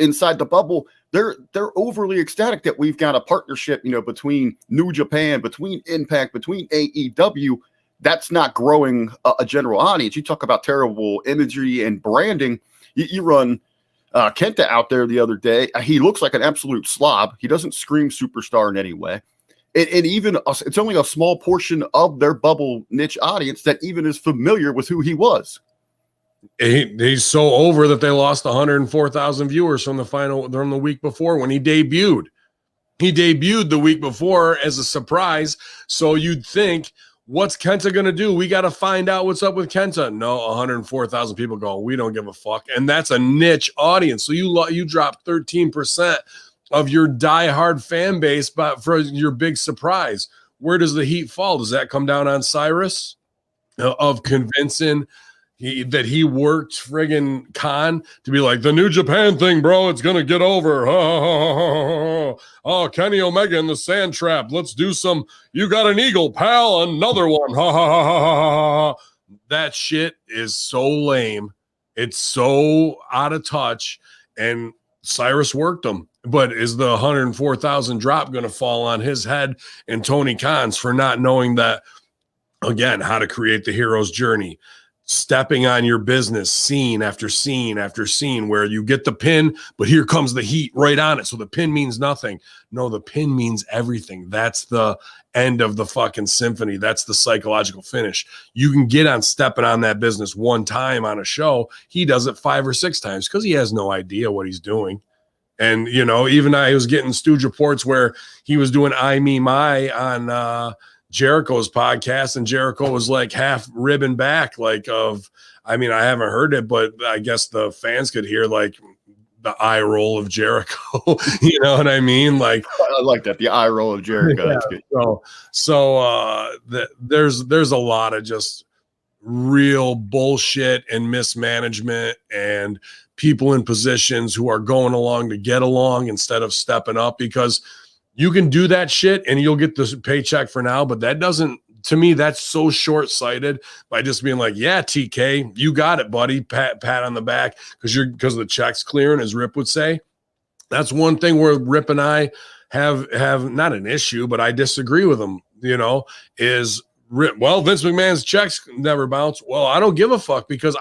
they're overly ecstatic that we've got a partnership, between New Japan, between Impact, between AEW. That's not growing a general audience. You talk about terrible imagery and branding. You run Kenta out there the other day. He looks like an absolute slob. He doesn't scream superstar in any way. And even it's only a small portion of their bubble niche audience that even is familiar with who he was. He's so over that they lost 104,000 viewers from the week before when he debuted. He debuted the week before as a surprise. So you'd think, what's Kenta going to do? We got to find out what's up with Kenta. No, 104,000 people go, we don't give a fuck. And that's a niche audience. So you dropped 13% of your diehard fan base for your big surprise. Where does the heat fall? Does that come down on Cyrus of convincing that he worked friggin' Khan to be like, the New Japan thing, bro, it's going to get over. Oh, Kenny Omega in the sand trap. Let's do some, you got an eagle, pal, another one. That shit is so lame. It's so out of touch. And Cyrus worked them. But is the 104,000 drop going to fall on his head and Tony Khan's for not knowing that, again, how to create the hero's journey? Stepping on your business scene after scene after scene where you get the pin, but here comes the heat right on it. So the pin means nothing. No, the pin means everything. That's the end of the fucking symphony. That's the psychological finish. You can get on stepping on that business one time on a show. He does it 5 or 6 times because he has no idea what he's doing. And, even I was getting stooge reports where he was doing I, me, my on, Jericho's podcast, and Jericho was like half ribbing back, I haven't heard it, but I guess the fans could hear like the eye roll of Jericho. You know what I mean? Like, I like that, the eye roll of Jericho. Yeah, that's good. There's a lot of just real bullshit and mismanagement and people in positions who are going along to get along instead of stepping up, because you can do that shit and you'll get this paycheck for now, but that doesn't, to me, that's so short-sighted by just being like, yeah, TK, you got it, buddy. Pat on the back because the check's clearing, as Rip would say. That's one thing where Rip and I have not an issue, but I disagree with him, is Rip. Well, Vince McMahon's checks never bounce. Well, I don't give a fuck because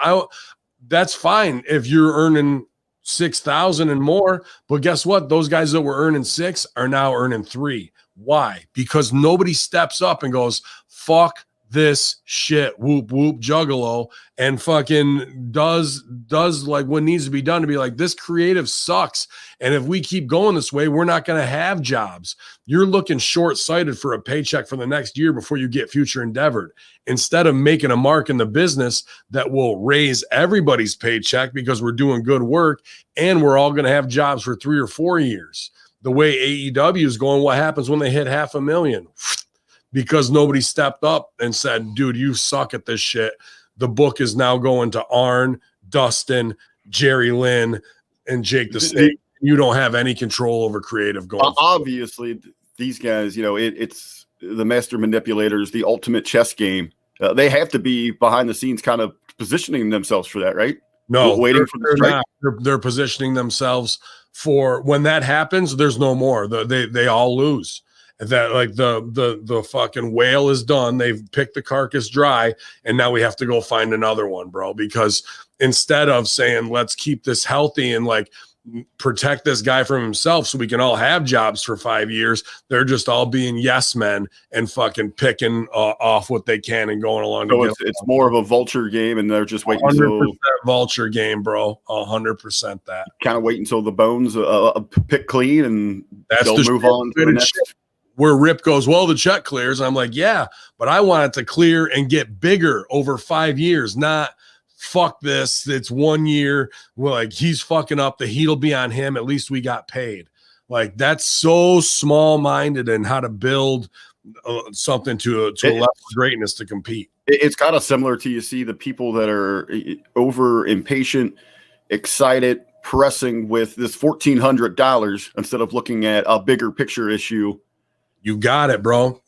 that's fine if you're earning 6,000 and more, but guess what? Those guys that were earning 6 are now earning 3. Why? Because nobody steps up and goes, fuck this shit, whoop whoop juggalo, and fucking does like what needs to be done to be like, this creative sucks, and if we keep going this way, we're not going to have jobs. You're looking short-sighted for a paycheck for the next year before you get future endeavored, instead of making a mark in the business that will raise everybody's paycheck because we're doing good work and we're all going to have jobs for 3 or 4 years. The way AEW is going, what happens when they hit 500,000? Because nobody stepped up and said, dude, you suck at this shit. The book is now going to Arn, Dustin, Jerry Lynn, and Jake the Snake. You don't have any control over creative going forward. Obviously, these guys, it's the master manipulators, the ultimate chess game. They have to be behind the scenes kind of positioning themselves for that, right? No, waiting for the they're strike. not. They're positioning themselves for when that happens. There's no more. They all lose. That like the fucking whale is done. They've picked the carcass dry, and now we have to go find another one, bro. Because instead of saying let's keep this healthy and like protect this guy from himself so we can all have jobs for 5 years, they're just all being yes men and fucking picking off what they can and going along So to get it's more of a vulture game, and they're just waiting 100% until vulture game, bro. 100% that. kind of wait until the bones pick clean, and That's they'll the move on to the next. shit. Where Rip goes, well, the check clears. I'm like, yeah, but I want it to clear and get bigger over 5 years, not fuck this. It's 1 year. Well, like he's fucking up. The heat'll be on him. At least we got paid. Like that's so small minded and how to build something to a level of greatness to compete. It's kind of similar to you see the people that are over impatient, excited, pressing with this $1,400 instead of looking at a bigger picture issue. You got it, bro.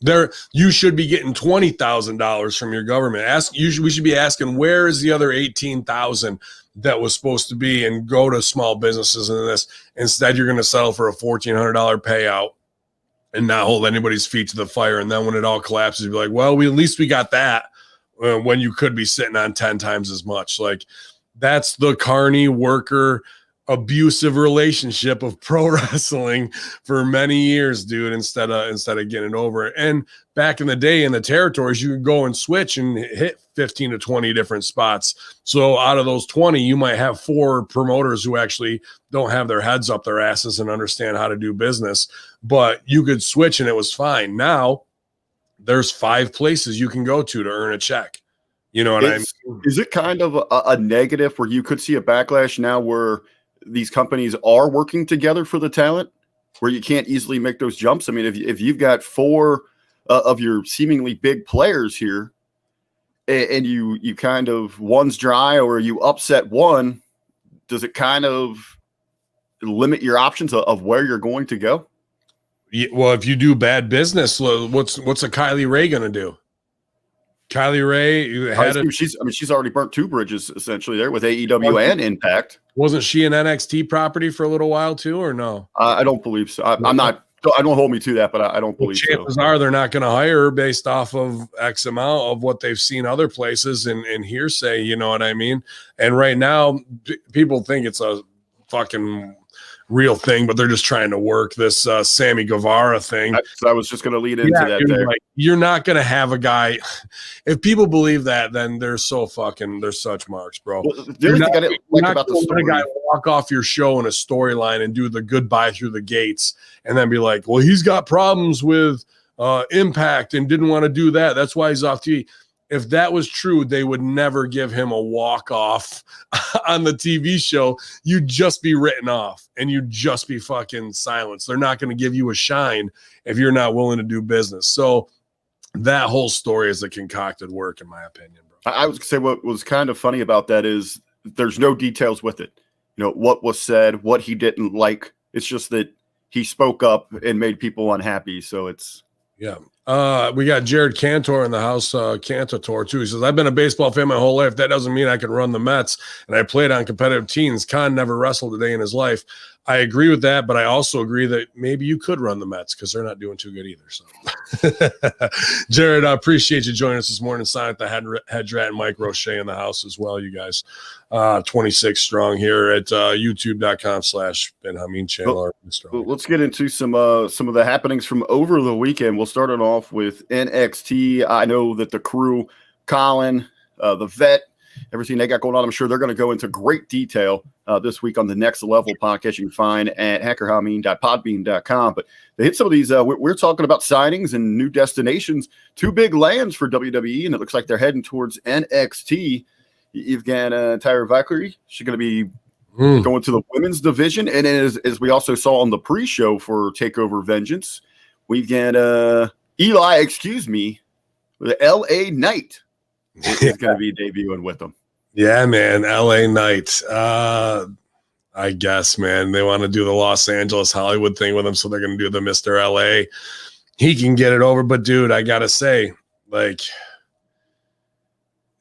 You should be getting $20,000 from your government. We should be asking, where is the other $18,000 that was supposed to be, and go to small businesses and this. Instead, you're going to settle for a $1,400 payout and not hold anybody's feet to the fire. And then when it all collapses, you'll be like, well, at least we got that when you could be sitting on 10 times as much. Like that's the carny worker abusive relationship of pro wrestling for many years, dude, instead of getting over it. And back in the day in the territories, you could go and switch and hit 15 to 20 different spots. So out of those 20, you might have 4 promoters who actually don't have their heads up their asses and understand how to do business, but you could switch and it was fine. Now there's 5 places you can go to earn a check. You know what I mean? Is it kind of a negative where you could see a backlash now where these companies are working together for the talent, where you can't easily make those jumps? I mean, if you've got 4 of your seemingly big players here, and you kind of one's dry or you upset one, does it kind of limit your options of where you're going to go? Yeah, well, if you do bad business, what's a Kylie Ray going to do? Kylie Ray she's already burnt 2 bridges essentially there with AEW and Impact. Wasn't she an NXT property for a little while too, or no? I don't believe so. I'm not. I don't hold me to that, but I don't believe so. Chances are they're not going to hire her based off of X amount of what they've seen other places and hearsay. You know what I mean? And right now, people think it's a fucking real thing, but they're just trying to work this Sammy Guevara thing. So I was just going to lead into that there. Like, you're not going to have a guy. If people believe that, then they're such marks, bro. Well, the other thing I didn't like about the story, a guy walk off your show in a storyline and do the goodbye through the gates and then be like, well, he's got problems with Impact and didn't want to do that. That's why he's off TV. If that was true, they would never give him a walk-off on the TV show. You'd just be written off and you'd just be fucking silenced. They're not going to give you a shine if you're not willing to do business. So that whole story is a concocted work, in my opinion, bro. I was going to say what was kind of funny about that is there's no details with it. You know, what was said, what he didn't like. It's just that he spoke up and made people unhappy. So it's... Yeah. We got Jared Cantor in the house, Cantor too. He says, I've been a baseball fan my whole life. That doesn't mean I can run the Mets. And I played on competitive teams. Khan never wrestled a day in his life. I agree with that, but I also agree that maybe you could run the Mets because they're not doing too good either. So, Jared, I appreciate you joining us this morning. Sonic the Hedrat and Mike Roche in the house as well, you guys. 26 strong here at youtube.com/Ben Hamin channel. Let's get into some of the happenings from over the weekend. We'll start it off with NXT. I know that the crew, Colin, the vet, everything they got going on, I'm sure they're going to go into great detail this week on the Next Level podcast you can find at hackerhamin.podbean.com. But they hit some of these. We're talking about signings and new destinations, 2 big lands for WWE, and it looks like they're heading towards NXT. You've got Tyra Valkyrie. She's going to be going to the women's division. And as we also saw on the pre-show for TakeOver Vengeance, we've got Eli, the LA Knight is going to be debuting with them. Yeah, man. LA Knight. I guess, man, they want to do the Los Angeles Hollywood thing with him. So they're going to do the Mr. LA. He can get it over. But dude, I got to say, like,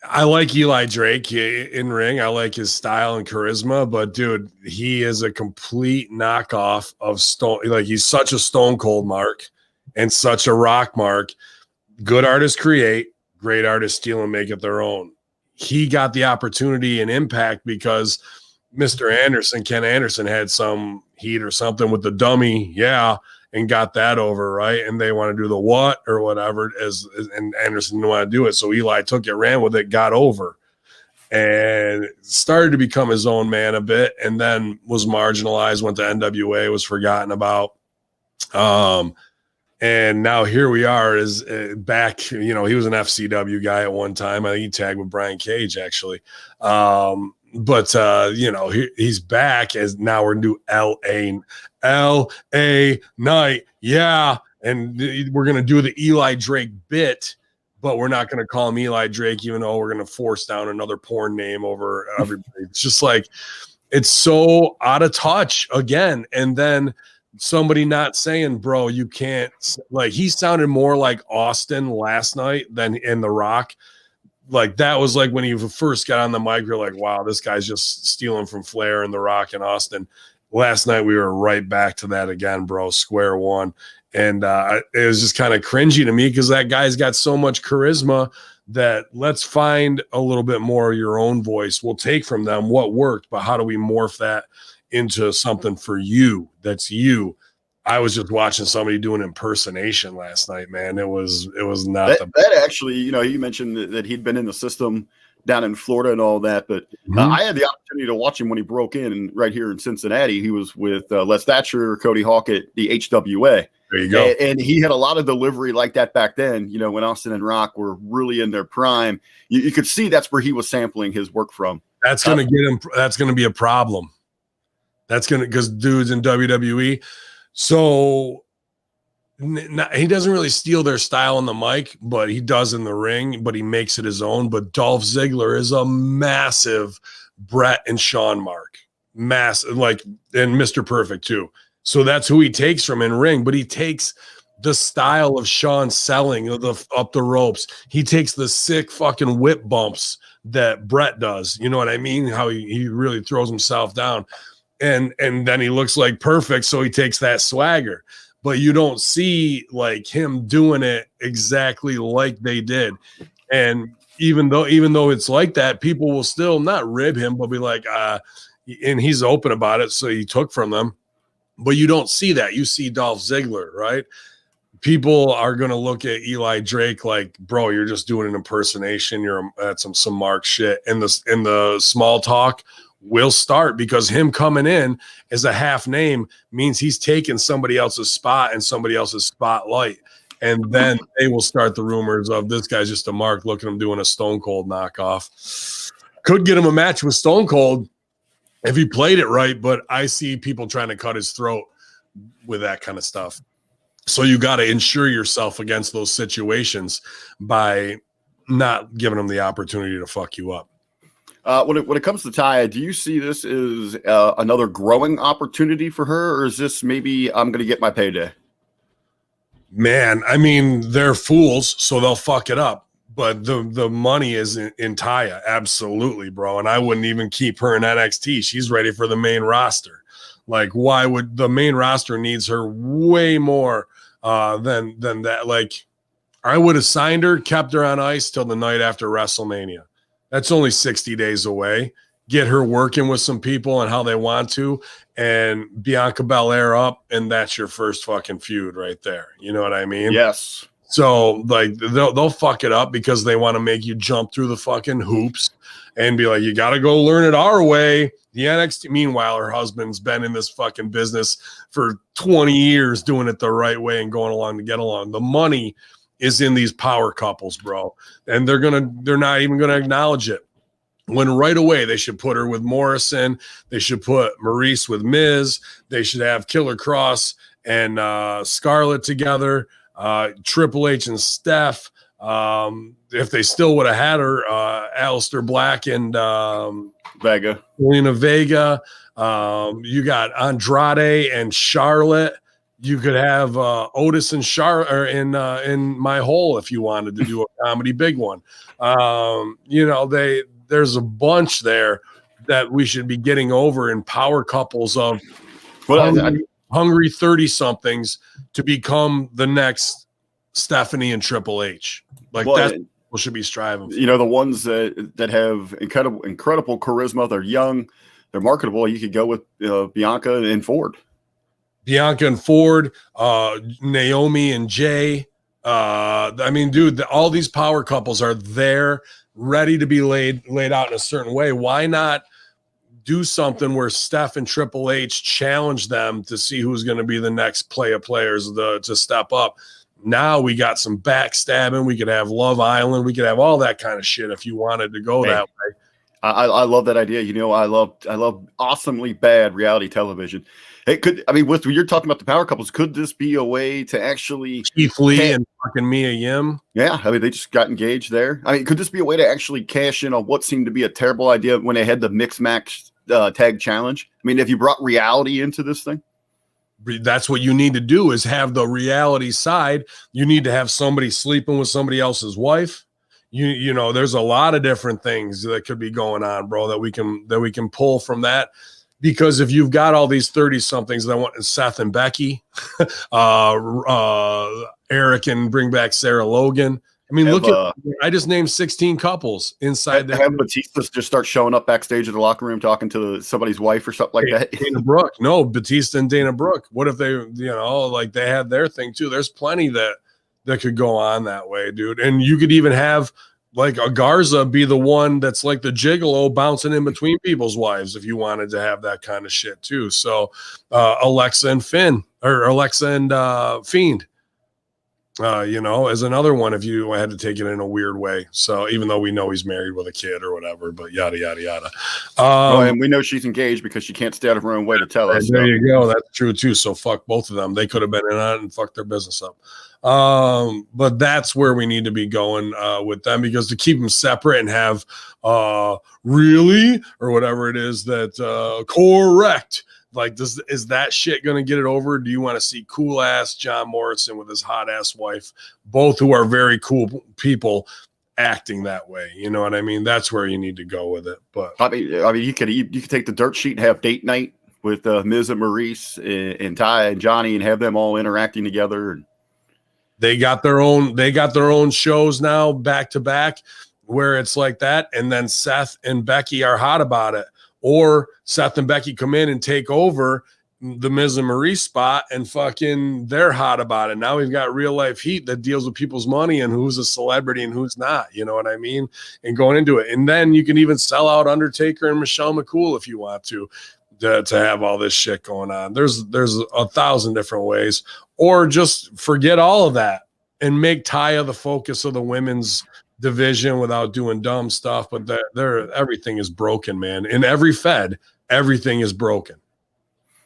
I like Eli Drake in ring. I like his style and charisma, but dude, he is a complete knockoff of Stone. Like he's such a Stone Cold mark and such a Rock mark. Good artists create, great artists steal and make it their own. He got the opportunity and impact because Mr. Anderson, Ken Anderson, had some heat or something with the dummy, and got that over, right? And they want to do the what or whatever, and Anderson didn't want to do it. So Eli took it, ran with it, got over, and started to become his own man a bit, and then was marginalized, went to NWA, was forgotten about. And now here we are is back. He was an FCW guy at one time. I think he tagged with Brian Cage, actually. But he's back as now we're new LA night. Yeah. And we're going to do the Eli Drake bit, but we're not going to call him Eli Drake, even though we're going to force down another porn name over everybody. It's just like, it's so out of touch again. And then somebody not saying, bro, you can't, like, he sounded more like Austin last night than in The Rock. Like that was like when he first got on the mic, you're like, wow, this guy's just stealing from Flair and The Rock and Austin. Last night we were right back to that again, bro, square one. And it was just kind of cringy to me because that guy's got so much charisma that let's find a little bit more of your own voice. We'll take from them what worked, but how do we morph that into something for you that's you? I was just watching somebody do an impersonation last night, man. It was not that actually, you mentioned that he'd been in the system down in Florida and all that, but I had the opportunity to watch him when he broke in right here in Cincinnati. He was with Les Thatcher, Cody Hawk at the HWA. There you go. And he had a lot of delivery like that back then, when Austin and Rock were really in their prime. You could see that's where he was sampling his work from. That's going to get him. That's going to be a problem. Because dudes in WWE. So he doesn't really steal their style on the mic, but he does in the ring, but he makes it his own. But Dolph Ziggler is a massive Brett and Shawn mark. Massive, and Mr. Perfect too. So that's who he takes from in ring, but he takes the style of Shawn selling up the ropes. He takes the sick fucking whip bumps that Brett does. You know what I mean? How he really throws himself down. And then he looks like Perfect, so he takes that swagger. But you don't see like him doing it exactly like they did. And even though it's like that, people will still not rib him, but be like, and he's open about it, so he took from them. But you don't see that. You see Dolph Ziggler, right? People are going to look at Eli Drake like, bro, you're just doing an impersonation. You're at some Mark shit. And the small talk will start because him coming in as a half name means he's taking somebody else's spot and somebody else's spotlight. And then they will start the rumors of this guy's just a mark. Look at him doing a Stone Cold knockoff. Could get him a match with Stone Cold if he played it right, but I see people trying to cut his throat with that kind of stuff. So you got to insure yourself against those situations by not giving them the opportunity to fuck you up. When it comes to Taya, do you see this as another growing opportunity for her, or is this maybe I'm going to get my payday? Man, I mean, they're fools, so they'll fuck it up. But the money is in Taya, absolutely, bro. And I wouldn't even keep her in NXT. She's ready for the main roster. Like, why would the main roster needs her way more than that? Like, I would have signed her, kept her on ice till the night after WrestleMania. That's only 60 days away. Get her working with some people and how they want to, and Bianca Belair up, and that's your first fucking feud right there. You know what I mean? Yes. So like they'll fuck it up because they want to make you jump through the fucking hoops and be like, you got to go learn it our way. The NXT. Meanwhile, her husband's been in this fucking business for 20 years doing it the right way and going along to get along. The money is in these power couples, bro. And they're not even going to acknowledge it. When right away they should put her with Morrison. They should put Maurice with Miz. They should have Killer Cross and Scarlett together. Triple H and Steph. If they still would have had her, Aleister Black and Selena Vega. You got Andrade and Charlotte. You could have Otis and Char in My Hole if you wanted to do a comedy big one. There's a bunch there that we should be getting over in power couples of hungry 30-somethings to become the next Stephanie and Triple H. That's what we should be striving for. The ones that have incredible charisma, they're young, they're marketable. You could go with Bianca and Ford. Bianca and Ford, Naomi and Jay. Dude, all these power couples are there, ready to be laid out in a certain way. Why not do something where Steph and Triple H challenge them to see who's going to be the next players to step up? Now we got some backstabbing. We could have Love Island. We could have all that kind of shit if you wanted to go that way. I love that idea. I love awesomely bad reality television. It could, when you're talking about the power couples, could this be a way to actually Keith Lee and fucking Mia Yim? Yeah, they just got engaged there. Could this be a way to actually cash in on what seemed to be a terrible idea when they had the mixed match tag challenge? Have you brought reality into this thing? That's what you need to do, is have the reality side. You need to have somebody sleeping with somebody else's wife. There's a lot of different things that could be going on, bro, that we can pull from that. Because if you've got all these 30-somethings that want Seth and Becky, Eric and bring back Sarah Logan. I just named 16 couples inside that. Have Batista just start showing up backstage at the locker room talking to somebody's wife or something like that. Dana Brooke. No, Batista and Dana Brooke. What if they, they had their thing too? There's plenty that could go on that way, dude. And you could even have like a Garza be the one that's like the gigolo bouncing in between people's wives if you wanted to have that kind of shit too. So Alexa and Fiend, as another one if you had to take it in a weird way. So even though we know he's married with a kid or whatever, but yada, yada, yada. And we know she's engaged because she can't stay out of her own way to tell us. There you go. That's true too. So fuck both of them. They could have been in on it and fucked their business up. But that's where we need to be going with them, because to keep them separate and have really or whatever it is that correct. Like, is that shit going to get it over? Do you want to see cool ass John Morrison with his hot ass wife, both who are very cool people, acting that way? You know what I mean? That's where you need to go with it. But you could take the dirt sheet and have date night with Miz and Maurice and Ty and Johnny and have them all interacting together. And they got their own shows now back to back where it's like that, and then Seth and Becky are hot about it. Or Seth and Becky come in and take over the Miz and Maurice spot and fucking they're hot about it. Now we've got real life heat that deals with people's money and who's a celebrity and who's not, you know what I mean? And going into it. And then you can even sell out Undertaker and Michelle McCool if you want to have all this shit going on. There's 1,000 different ways. Or just forget all of that and make Taya the focus of the women's division without doing dumb stuff. But everything is broken, man. In every Fed, everything is broken.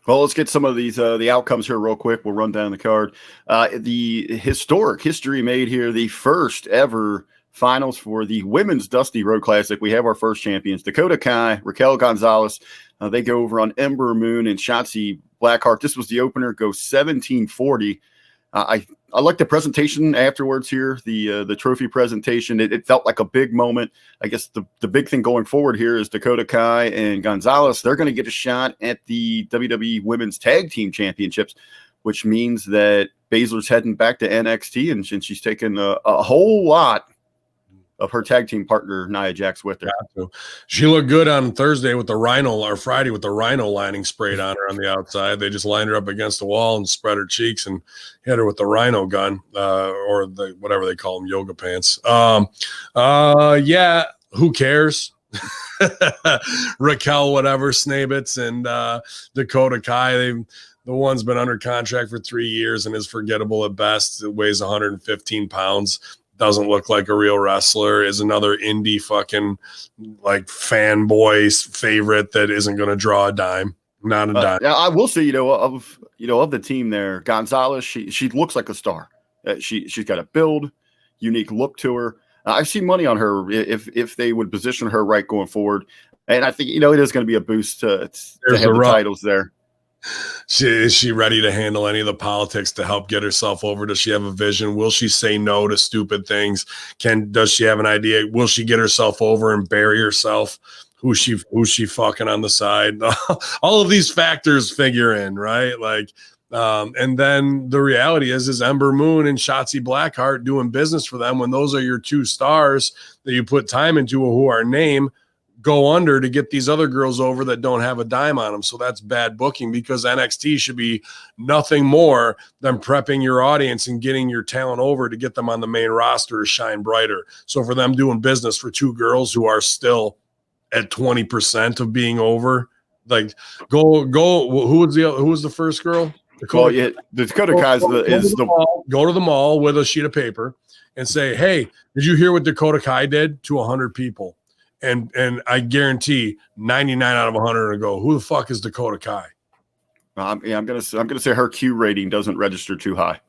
Well, let's get some of these the outcomes here real quick. We'll run down the card. The historic history made here, the first ever finals for the Women's Dusty Road Classic. We have our first champions, Dakota Kai, Raquel Gonzalez. They go over on Ember Moon and Shotzi Blackheart. This was the opener, go 17-40. I like the presentation afterwards here, the trophy presentation. It felt like a big moment. I guess the big thing going forward here is Dakota Kai and Gonzalez. They're going to get a shot at the WWE Women's Tag Team Championships, which means that Baszler's heading back to NXT, and she's taken a whole lot of her tag team partner, Nia Jax, with her. She looked good on Thursday with the Rhino, or Friday with the Rhino lining sprayed on her on the outside. They just lined her up against the wall and spread her cheeks and hit her with the Rhino gun, or the whatever they call them, yoga pants. Yeah, who cares? Raquel, whatever, Snabitz and Dakota Kai, the one's been under contract for 3 years and is forgettable at best. It weighs 115 pounds. Doesn't look like a real wrestler, is another indie fucking like fanboy's favorite that isn't going to draw a dime. Not a dime. Yeah, I will say, of the team there, Gonzalez, she looks like a star. She's got a build, unique look to her. I see money on her if they would position her right going forward. And I think, it is going to be a boost to have the titles there. Is she ready to handle any of the politics to help get herself over? Does she have a vision? Will she say no to stupid things? Does she have an idea? Will she get herself over and bury herself? Who's she fucking on the side? All of these factors figure in, right? Like, and then the reality is Ember Moon and Shotzi Blackheart doing business for them when those are your two stars that you put time into who are named go under to get these other girls over that don't have a dime on them. So that's bad booking, because NXT should be nothing more than prepping your audience and getting your talent over to get them on the main roster to shine brighter. So for them doing business for two girls who are still at 20% of being over, like go. Who was the first girl? The Dakota Kai's go to the mall with a sheet of paper and say, hey, did you hear what Dakota Kai did to 100 people? And I guarantee 99 out of 100 will go, who the fuck is Dakota Kai? I'm gonna say her Q rating doesn't register too high.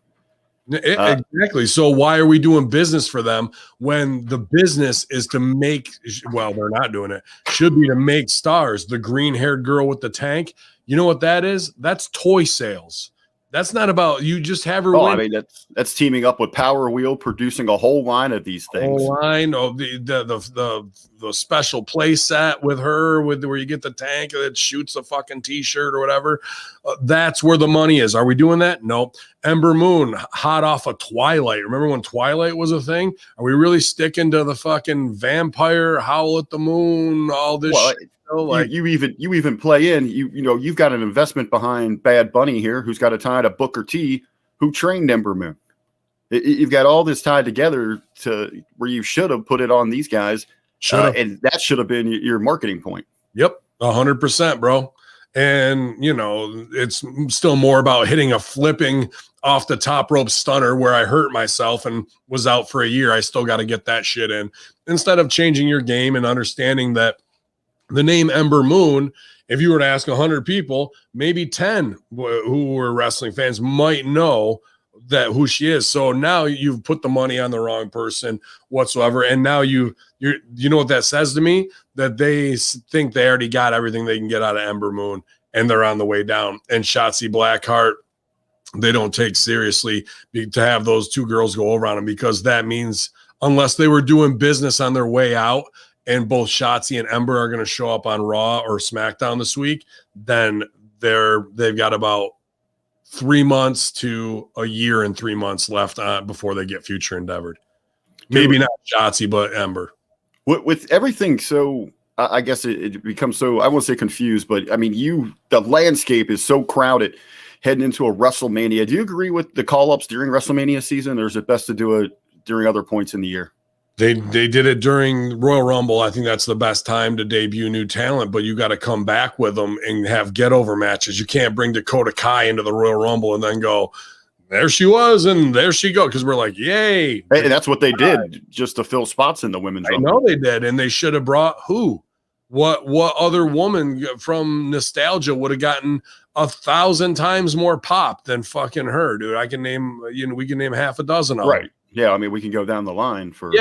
Exactly. So why are we doing business for them when the business is to make? Well, they're not doing it. Should be to make stars. The green-haired girl with the tank. You know what that is? That's toy sales. That's not about you. Just have her. I mean, that's teaming up with Power Wheel, producing a whole line of these things. Whole line of the special play set with her, where you get the tank that shoots a fucking t-shirt or whatever. That's where the money is. Are we doing that? Nope. Ember Moon, hot off of Twilight. Remember when Twilight was a thing? Are we really sticking to the fucking vampire, Howl at the Moon, all this? Well, shit? Like you even play in you've got an investment behind Bad Bunny here, who's got a tie to Booker T, who trained Ember Moon. You've got all this tied together to where you should have put it on these guys, and that should have been your marketing point. Yep, 100%, bro. And it's still more about hitting a flipping off the top rope stunner where I hurt myself and was out for a year. I still got to get that shit in, instead of changing your game and understanding that the name Ember Moon, if you were to ask 100 people, maybe 10 who were wrestling fans might know that who she is. So now you've put the money on the wrong person whatsoever. And now you know what that says to me? That they think they already got everything they can get out of Ember Moon, and they're on the way down. And Shotzi Blackheart, they don't take seriously to have those two girls go over on them, because that means unless they were doing business on their way out, and both Shotzi and Ember are going to show up on Raw or SmackDown this week, then they've got about 3 months to a year and 3 months left before they get future endeavored. Maybe not Shotzi, but Ember. With everything, so I guess it becomes so, I won't say confused, but I mean, the landscape is so crowded heading into a WrestleMania. Do you agree with the call-ups during WrestleMania season, or is it best to do it during other points in the year? They did it during Royal Rumble. I think that's the best time to debut new talent, but you got to come back with them and have get-over matches. You can't bring Dakota Kai into the Royal Rumble and then go, there she was and there she go, because we're like, yay. Hey, that's what they did just to fill spots in the women's Rumble. I know they did, and they should have brought who? What other woman from nostalgia would have gotten 1,000 times more pop than fucking her, dude? I can name, we can name half a dozen of them. Yeah, I mean, we can go down the line for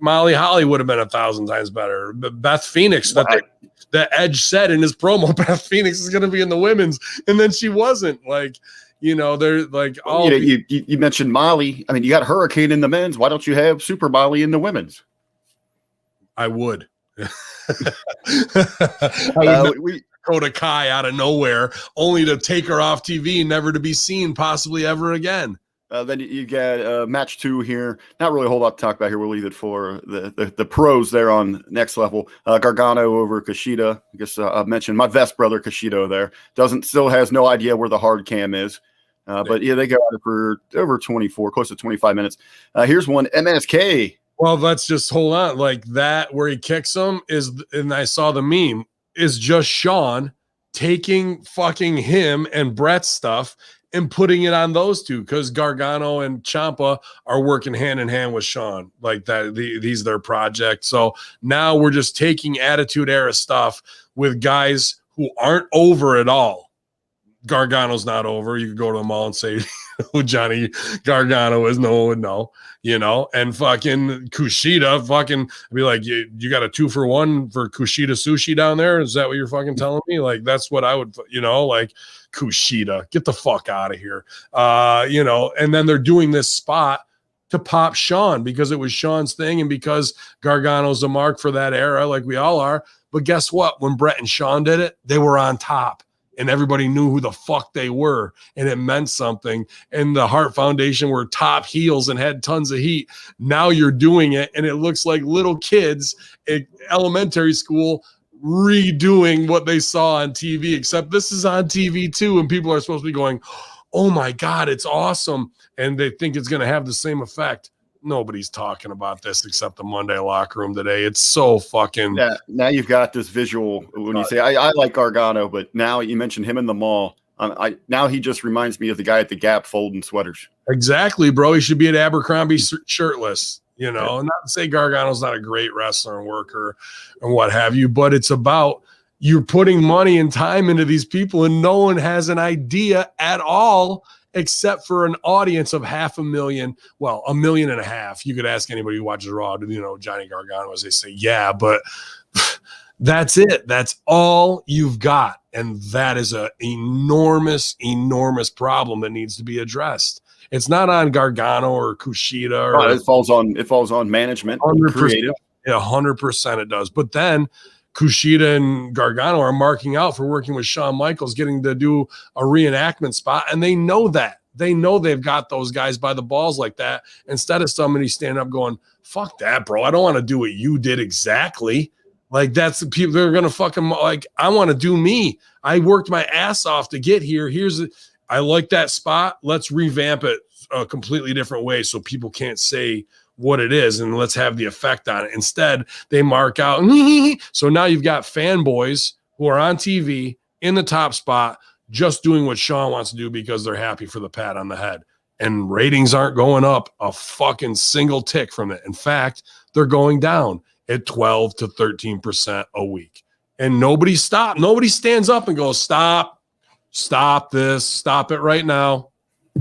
Molly Holly would have been 1,000 times better. But Beth Phoenix, that Edge said in his promo, Beth Phoenix is going to be in the women's, and then she wasn't. Like, they're like all. You mentioned Molly. I mean, you got Hurricane in the men's. Why don't you have Super Molly in the women's? I would. Dakota Kai out of nowhere, only to take her off TV, never to be seen, possibly ever again. Then you get match 2 here. Not really a whole lot to talk about here. We'll leave it for the pros there on Next Level. Gargano over Kushida. I guess I mentioned my Vest brother Kushida there. Still has no idea where the hard cam is. But yeah, they go at it for over 24, close to 25 minutes. Here's one, MSK. Well, let's just hold on. Like that, where he kicks him and I saw the meme, is just Sean taking fucking him and Brett's stuff and putting it on those two, because Gargano and Ciampa are working hand in hand with Sean. Like that, these their project. So now we're just taking Attitude Era stuff with guys who aren't over at all. Gargano's not over. You could go to the mall and say who Johnny Gargano is. No one would know, and fucking Kushida fucking be like, you got a 2-for-1 for Kushida sushi down there? Is that what you're fucking telling me? Like, that's what I would, like Kushida, get the fuck out of here. And then they're doing this spot to pop Sean because it was Sean's thing and because Gargano's a mark for that era, like we all are. But guess what? When Brett and Sean did it, they were on top. And everybody knew who the fuck they were, and it meant something. And the Hart Foundation were top heels and had tons of heat. Now you're doing it, and it looks like little kids at elementary school redoing what they saw on TV, except this is on TV too, and people are supposed to be going, oh my God, it's awesome. And they think it's going to have the same effect. Nobody's talking about this except the Monday locker room today. It's so fucking. Yeah, now you've got this visual when you say, I like Gargano, but now you mentioned him in the mall. Now he just reminds me of the guy at the Gap folding sweaters. Exactly, bro. He should be at Abercrombie shirtless, and not to say Gargano's not a great wrestler and worker and what have you, but it's about you're putting money and time into these people and no one has an idea at all except for an audience of 500,000, well, 1.5 million. You could ask anybody who watches Raw, Johnny Gargano, as they say, yeah, but that's it. That's all you've got. And that is an enormous, enormous problem that needs to be addressed. It's not on Gargano or Kushida. It falls on management. 100%, creative. Yeah, 100% it does. But then Kushida and Gargano are marking out for working with Shawn Michaels, getting to do a reenactment spot, and they know that. They know they've got those guys by the balls like that. Instead of somebody standing up going, fuck that, bro. I don't want to do what you did exactly. Like, that's the people that are going to fucking, like, I want to do me. I worked my ass off to get here. I like that spot. Let's revamp it a completely different way so people can't say what it is, and let's have the effect on it. Instead, they mark out. So now you've got fanboys who are on TV in the top spot just doing what Sean wants to do because they're happy for the pat on the head. And ratings aren't going up a fucking single tick from it. In fact, they're going down at 12 to 13% a week. And nobody stands up and goes, stop this, stop it right now.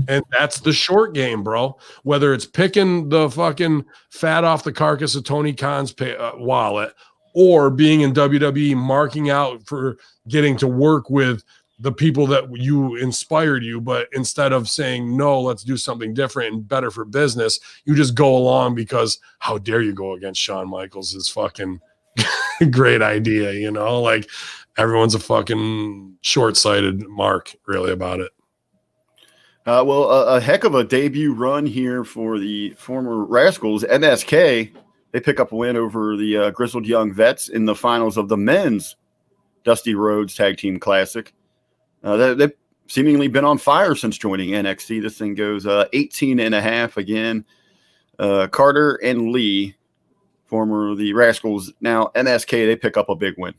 And that's the short game, bro. Whether it's picking the fucking fat off the carcass of Tony Khan's wallet or being in WWE, marking out for getting to work with the people that you inspired you, but instead of saying, no, let's do something different and better for business, you just go along because how dare you go against Shawn Michaels is fucking great idea, like everyone's a fucking short-sighted mark really about it. A heck of a debut run here for the former Rascals. MSK, they pick up a win over the Grizzled Young Vets in the finals of the men's Dusty Rhodes Tag Team Classic. They've seemingly been on fire since joining NXT. This thing goes 18.5 again. Carter and Lee, former the Rascals, now MSK, they pick up a big win.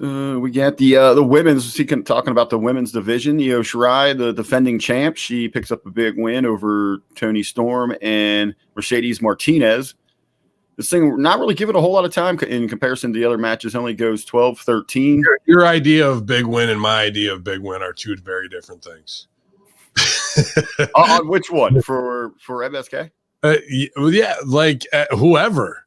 We got the women's, talking about the women's division. Io Shirai, the defending champ, she picks up a big win over Toni Storm and Mercedes Martinez. This thing not really given a whole lot of time in comparison to the other matches. Only goes 12-13. Your idea of big win and my idea of big win are two very different things. On which one? For MSK? Yeah, like whoever.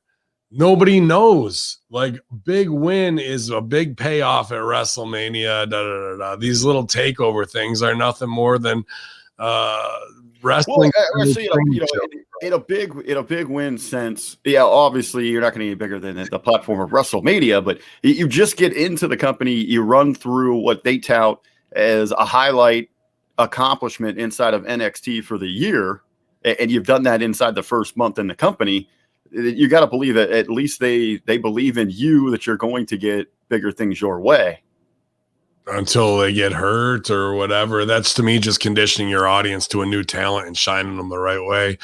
Nobody knows. Like, big win is a big payoff at WrestleMania. These little takeover things are nothing more than wrestling. Well, I see, in a big win sense, yeah, obviously you're not going to get bigger than the platform of WrestleMania, but you just get into the company, you run through what they tout as a highlight accomplishment inside of NXT for the year, and you've done that inside the first month in the company. You got to believe that at least they believe in you, that you're going to get bigger things your way. Until they get hurt or whatever. That's, to me, just conditioning your audience to a new talent and shining them the right way.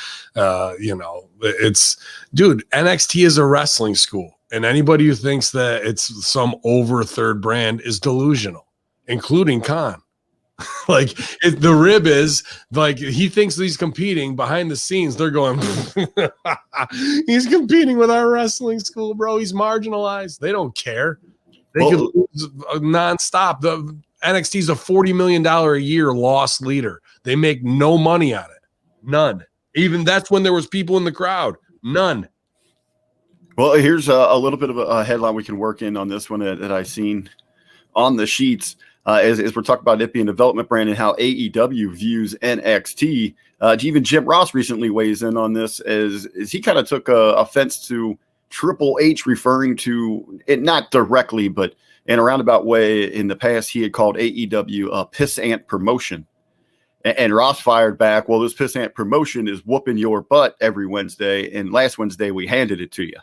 NXT is a wrestling school, and anybody who thinks that it's some over third brand is delusional, including Khan. Like, the rib is like, he thinks he's competing behind the scenes. They're going, he's competing with our wrestling school, bro. He's marginalized. They don't care. They could lose nonstop. NXT's a $40 million a year loss leader. They make no money on it. None. Even that's when there was people in the crowd. None. Well, here's a little bit of a headline we can work in on this one that I've seen on the sheets. As we're talking about it being a development brand and how AEW views NXT. Even Jim Ross recently weighs in on this as he kind of took offense to Triple H referring to it, not directly, but in a roundabout way in the past, he had called AEW a pissant promotion. And Ross fired back, well, this pissant promotion is whooping your butt every Wednesday, and last Wednesday we handed it to you.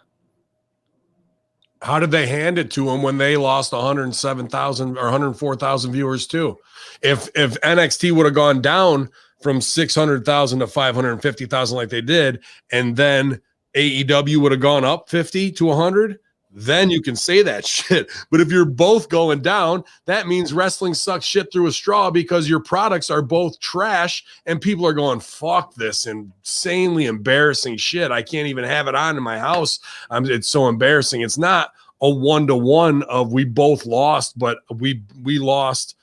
How did they hand it to him when they lost 107,000 or 104,000 viewers too? If NXT would have gone down from 600,000 to 550,000 like they did, and then AEW would have gone up 50 to 100, then you can say that shit. But if you're both going down, that means wrestling sucks shit through a straw because your products are both trash and people are going, fuck this insanely embarrassing shit. I can't even have it on in my house. It's so embarrassing. It's not a 1-to-1 of we both lost, but we lost.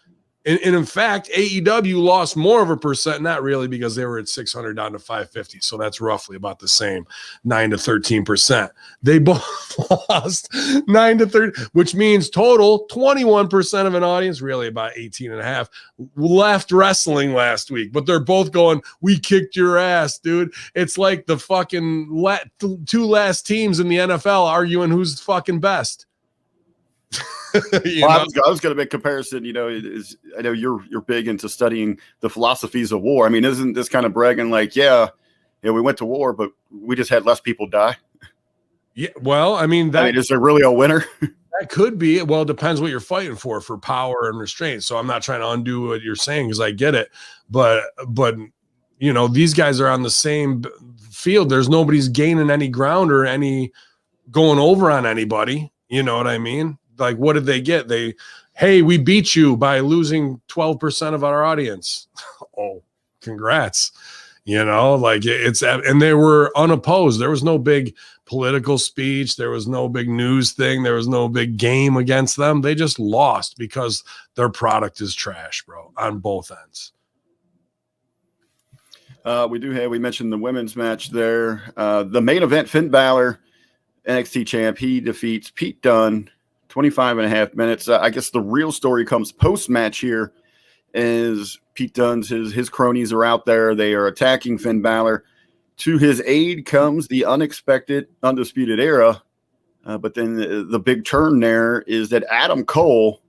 And in fact, AEW lost more of a percent, not really, because they were at 600 down to 550. So that's roughly about the same, 9 to 13%. They both lost 9 to 30, which means total 21% of an audience, really about 18 and a half, left wrestling last week. But they're both going, we kicked your ass, dude. It's like the fucking two last teams in the NFL arguing who's I fucking best. was going to make a comparison. I know you're big into studying the philosophies of war. I mean, isn't this kind of bragging like, yeah, we went to war, but we just had less people die? Yeah, well, is there really a winner? That could be. Well, it depends what you're fighting for power and restraint. So I'm not trying to undo what you're saying because I get it, but these guys are on the same field. There's nobody's gaining any ground or any going over on anybody. You know what I mean? Like, what did they get? Hey, we beat you by losing 12% of our audience. Oh, congrats. And they were unopposed. There was no big political speech. There was no big news thing. There was no big game against them. They just lost because their product is trash, bro, on both ends. We mentioned the women's match there. The main event, Finn Balor, NXT champ, he defeats Pete Dunne. 25 and a half minutes. I guess the real story comes post-match here is Pete Dunne's, his cronies are out there. They are attacking Finn Balor. To his aid comes the unexpected Undisputed Era. But then the big turn there is that Adam Cole,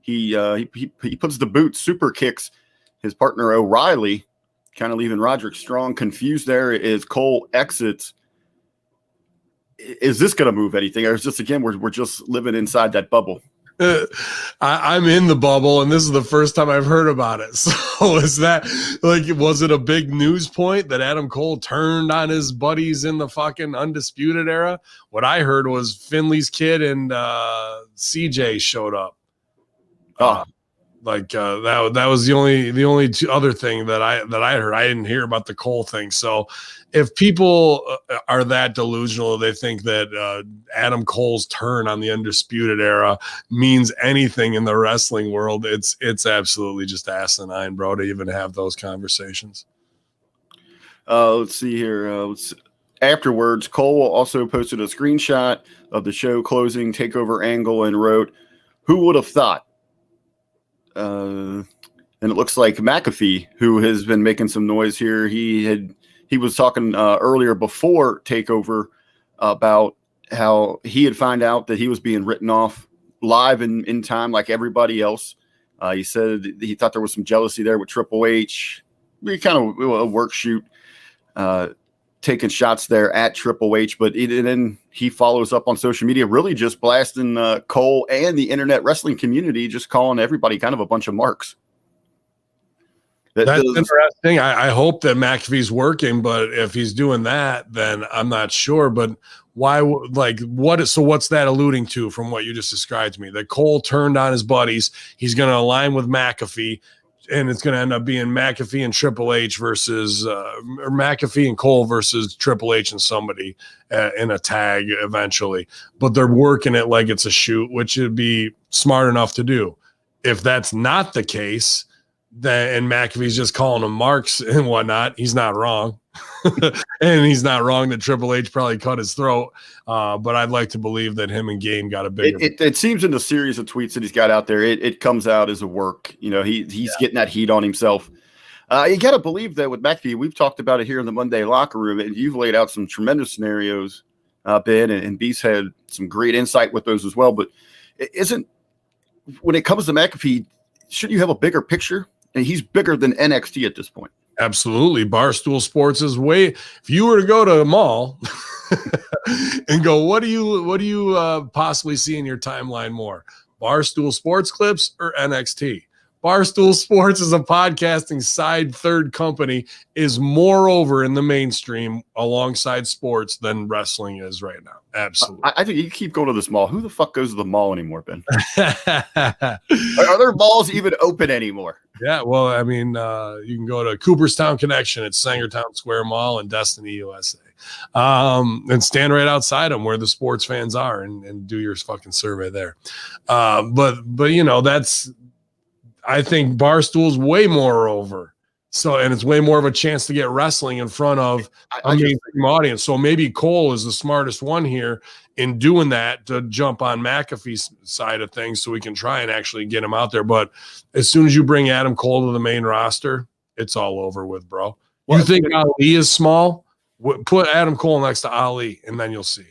he puts the boot, super kicks his partner O'Reilly, kind of leaving Roderick Strong confused there as Cole exits. Is this going to move anything, or is this again we're just living inside that bubble? I'm in the bubble, and this is the first time I've heard about it. So is that was it a big news point that Adam Cole turned on his buddies in the fucking Undisputed Era? What I heard was Finley's kid and CJ showed up. That was the only other thing that I heard. I didn't hear about the Cole thing. So if people are that delusional, they think that Adam Cole's turn on the Undisputed Era means anything in the wrestling world. It's absolutely just asinine, bro, to even have those conversations. Let's see here. Afterwards, Cole also posted a screenshot of the show closing takeover angle and wrote, "Who would have thought?" And it looks like McAfee, who has been making some noise here, he was talking earlier before takeover about how he had found out that he was being written off live in time like everybody else. He said he thought there was some jealousy there with Triple H. We kind of a work shoot, taking shots there at Triple H, but then he follows up on social media, really just blasting Cole and the internet wrestling community, just calling everybody kind of a bunch of marks. That's interesting. I hope that McAfee's working, but if he's doing that, then I'm not sure. But why? So what's that alluding to from what you just described to me? That Cole turned on his buddies. He's going to align with McAfee, and it's going to end up being McAfee and Triple H versus or McAfee and Cole versus Triple H and somebody in a tag eventually. But they're working it like it's a shoot, which would be smart enough to do. If that's not the case, then and McAfee's just calling them marks and whatnot, he's not wrong. And he's not wrong that Triple H probably cut his throat. But I'd like to believe that him and Game got a bigger. It seems in the series of tweets that he's got out there, it comes out as a work. You know, he's getting that heat on himself. You got to believe that with McAfee, we've talked about it here in the Monday locker room, and you've laid out some tremendous scenarios, Ben, and Beast had some great insight with those as well. But when it comes to McAfee, shouldn't you have a bigger picture? And he's bigger than NXT at this point. Absolutely. Barstool Sports is if you were to go to a mall and go, what do you possibly see in your timeline more? Barstool Sports clips or NXT? Barstool Sports is a podcasting side third company, is more over in the mainstream alongside sports than wrestling is right now. Absolutely. I think you keep going to this mall. Who the fuck goes to the mall anymore, Ben? Are there malls even open anymore? Yeah, well, I mean, you can go to Cooperstown Connection at Sangertown Square Mall in Destiny, USA, and stand right outside them where the sports fans are and do your fucking survey there. But you know, I think Barstool's way more over. So, and it's way more of a chance to get wrestling in front of a mainstream audience. So maybe Cole is the smartest one here in doing that to jump on McAfee's side of things so we can try and actually get him out there. But as soon as you bring Adam Cole to the main roster, it's all over with, bro. Well, you think Ali is small? Put Adam Cole next to Ali, and then you'll see.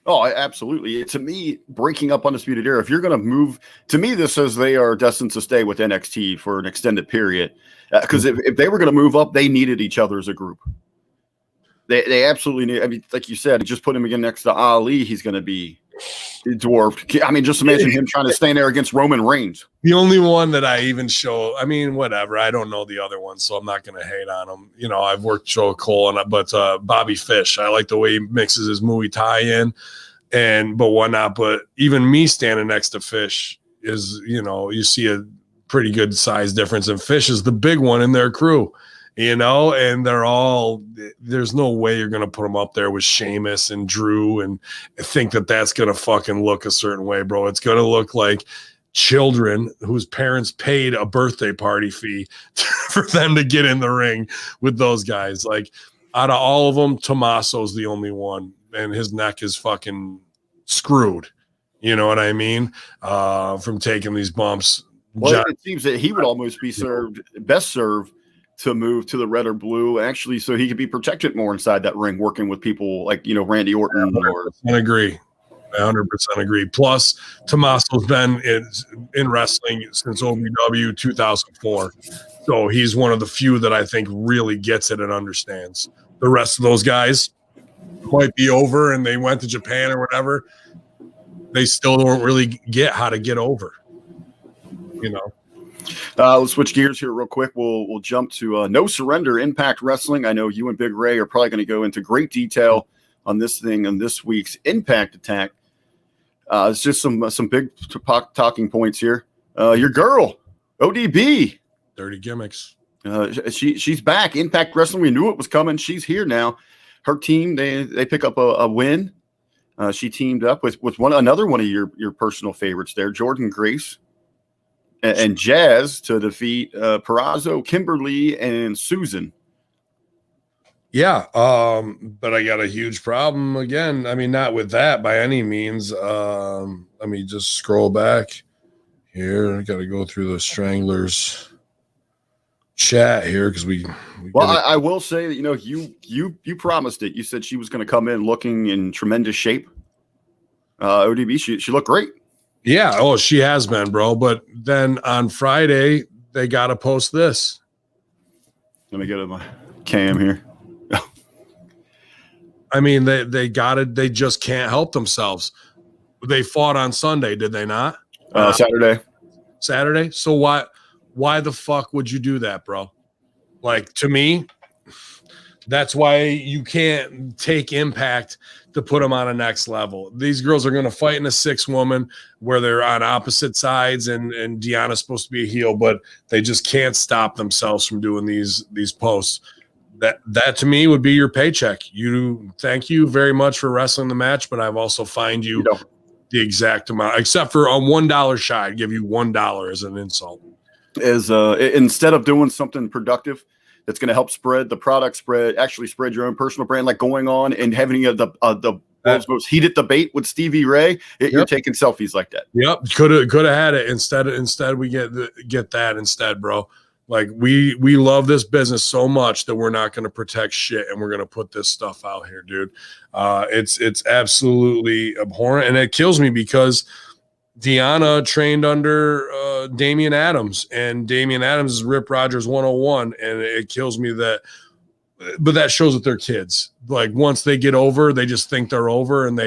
Oh, absolutely. To me, breaking up Undisputed Era, if you're going to move, to me, this says they are destined to stay with NXT for an extended period. Because if they were going to move up, they needed each other as a group. They absolutely need. I mean, like you said, just put him again next to Ali, he's going to be dwarfed. I mean, just imagine him trying to stand there against Roman Reigns. The only one that I even show, I mean, whatever. I don't know the other one, so I'm not going to hate on him. You know, I've worked Joe Cole, but Bobby Fish, I like the way he mixes his Muay Thai in, but whatnot. But even me standing next to Fish is, you know, you see a pretty good size difference, and Fish is the big one in their crew. You know, and there's no way you're going to put them up there with Sheamus and Drew and think that that's going to fucking look a certain way, bro. It's going to look like children whose parents paid a birthday party fee for them to get in the ring with those guys. Like, out of all of them, Tommaso's the only one, and his neck is fucking screwed. You know what I mean? From taking these bumps. Well, it seems that he would almost be best served to move to the red or blue, actually, so he could be protected more inside that ring, working with people like, you know, Randy Orton. I agree. I 100% agree. Plus, Tommaso's been in wrestling since OVW 2004. So he's one of the few that I think really gets it and understands. The rest of those guys might be over and they went to Japan or whatever. They still don't really get how to get over, you know. Let's switch gears here real quick. We'll jump to No Surrender Impact Wrestling. I know you and Big Ray are probably going to go into great detail on this thing on this week's Impact Attack. It's just some big talking points here. Your girl, ODB. Dirty gimmicks. She's back. Impact Wrestling. We knew it was coming. She's here now. Her team, they pick up a win. She teamed up with another one of your personal favorites there, Jordan Grace. And Jazz to defeat Perazzo, Kimberly, and Susan. Yeah, but I got a huge problem again. I mean, not with that by any means. Let me just scroll back here. I got to go through the Stranglers chat here because we I will say that, you know, you promised it. You said she was going to come in looking in tremendous shape. ODB, she looked great. Yeah. Oh, she has been, bro. But then on Friday, they got to post this. Let me get my cam here. I mean, they got it. They just can't help themselves. They fought on Sunday, did they not? Saturday. So why the fuck would you do that, bro? Like, to me, that's why you can't take Impact to put them on a next level. These girls are going to fight in a 6-woman where they're on opposite sides, and Deanna's supposed to be a heel, but they just can't stop themselves from doing these posts. That to me would be your paycheck. Thank you very much for wrestling the match, but I've also fined you the exact amount, except for on $1 shy. I'd give you $1 as an insult. As instead of doing something productive that's going to help spread the product, actually spread your own personal brand, like going on and having the world's most heated debate with Stevie Ray, you're taking selfies like that. Yep, could have had it instead. We get that instead, bro. Like we love this business so much that we're not going to protect shit, and we're going to put this stuff out here, dude. It's absolutely abhorrent, and it kills me because Deanna trained under Damian Adams, and Damian Adams is Rip Rogers 101, and it kills me that. But that shows that they're kids. Like once they get over, they just think they're over, and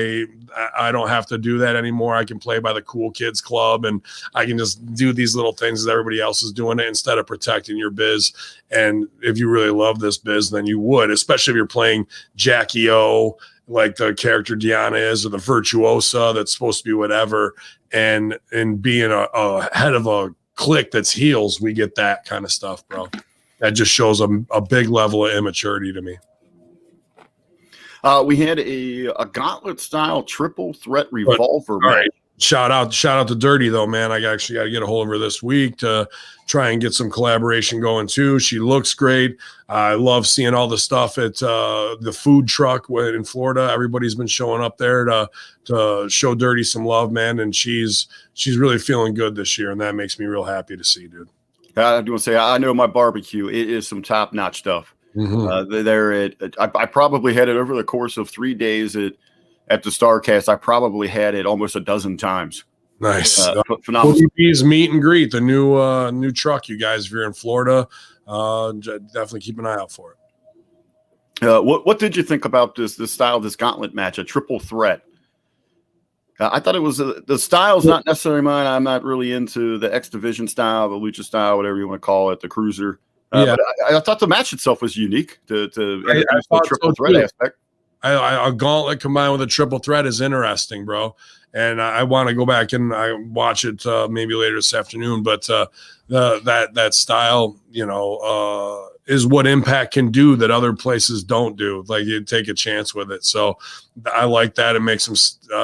I don't have to do that anymore. I can play by the cool kids club, and I can just do these little things as everybody else is doing it instead of protecting your biz. And if you really love this biz, then you would, especially if you're playing Jackie O, like the character Deanna is, or the virtuosa that's supposed to be whatever, and being a head of a clique that's heels, we get that kind of stuff, bro. That just shows a big level of immaturity to me. We had a gauntlet style triple threat revolver. All right. Shout out to Dirty though, man. I actually got to get a hold of her this week to try and get some collaboration going too. She looks great. I love seeing all the stuff at the food truck in Florida. Everybody's been showing up there to show Dirty some love, man. And she's really feeling good this year, and that makes me real happy to see, dude. I do want to say, I know my barbecue. It is some top-notch stuff. Mm-hmm. I probably had it over the course of 3 days at the StarCast. I probably had it almost a dozen times. Nice. Phenomenal. ODB's meet and greet, the new truck, you guys, if you're in Florida, definitely keep an eye out for it. What did you think about this style, this gauntlet match, a triple threat? I thought it was the style's not necessarily mine. I'm not really into the X Division style, the lucha style, whatever you want to call it, the cruiser. But I thought the match itself was unique to introduce the triple threat aspect. A gauntlet combined with a triple threat is interesting, bro. And I want to go back and I watch it maybe later this afternoon. But that style, is what Impact can do that other places don't do. Like you take a chance with it. So I like that. It makes them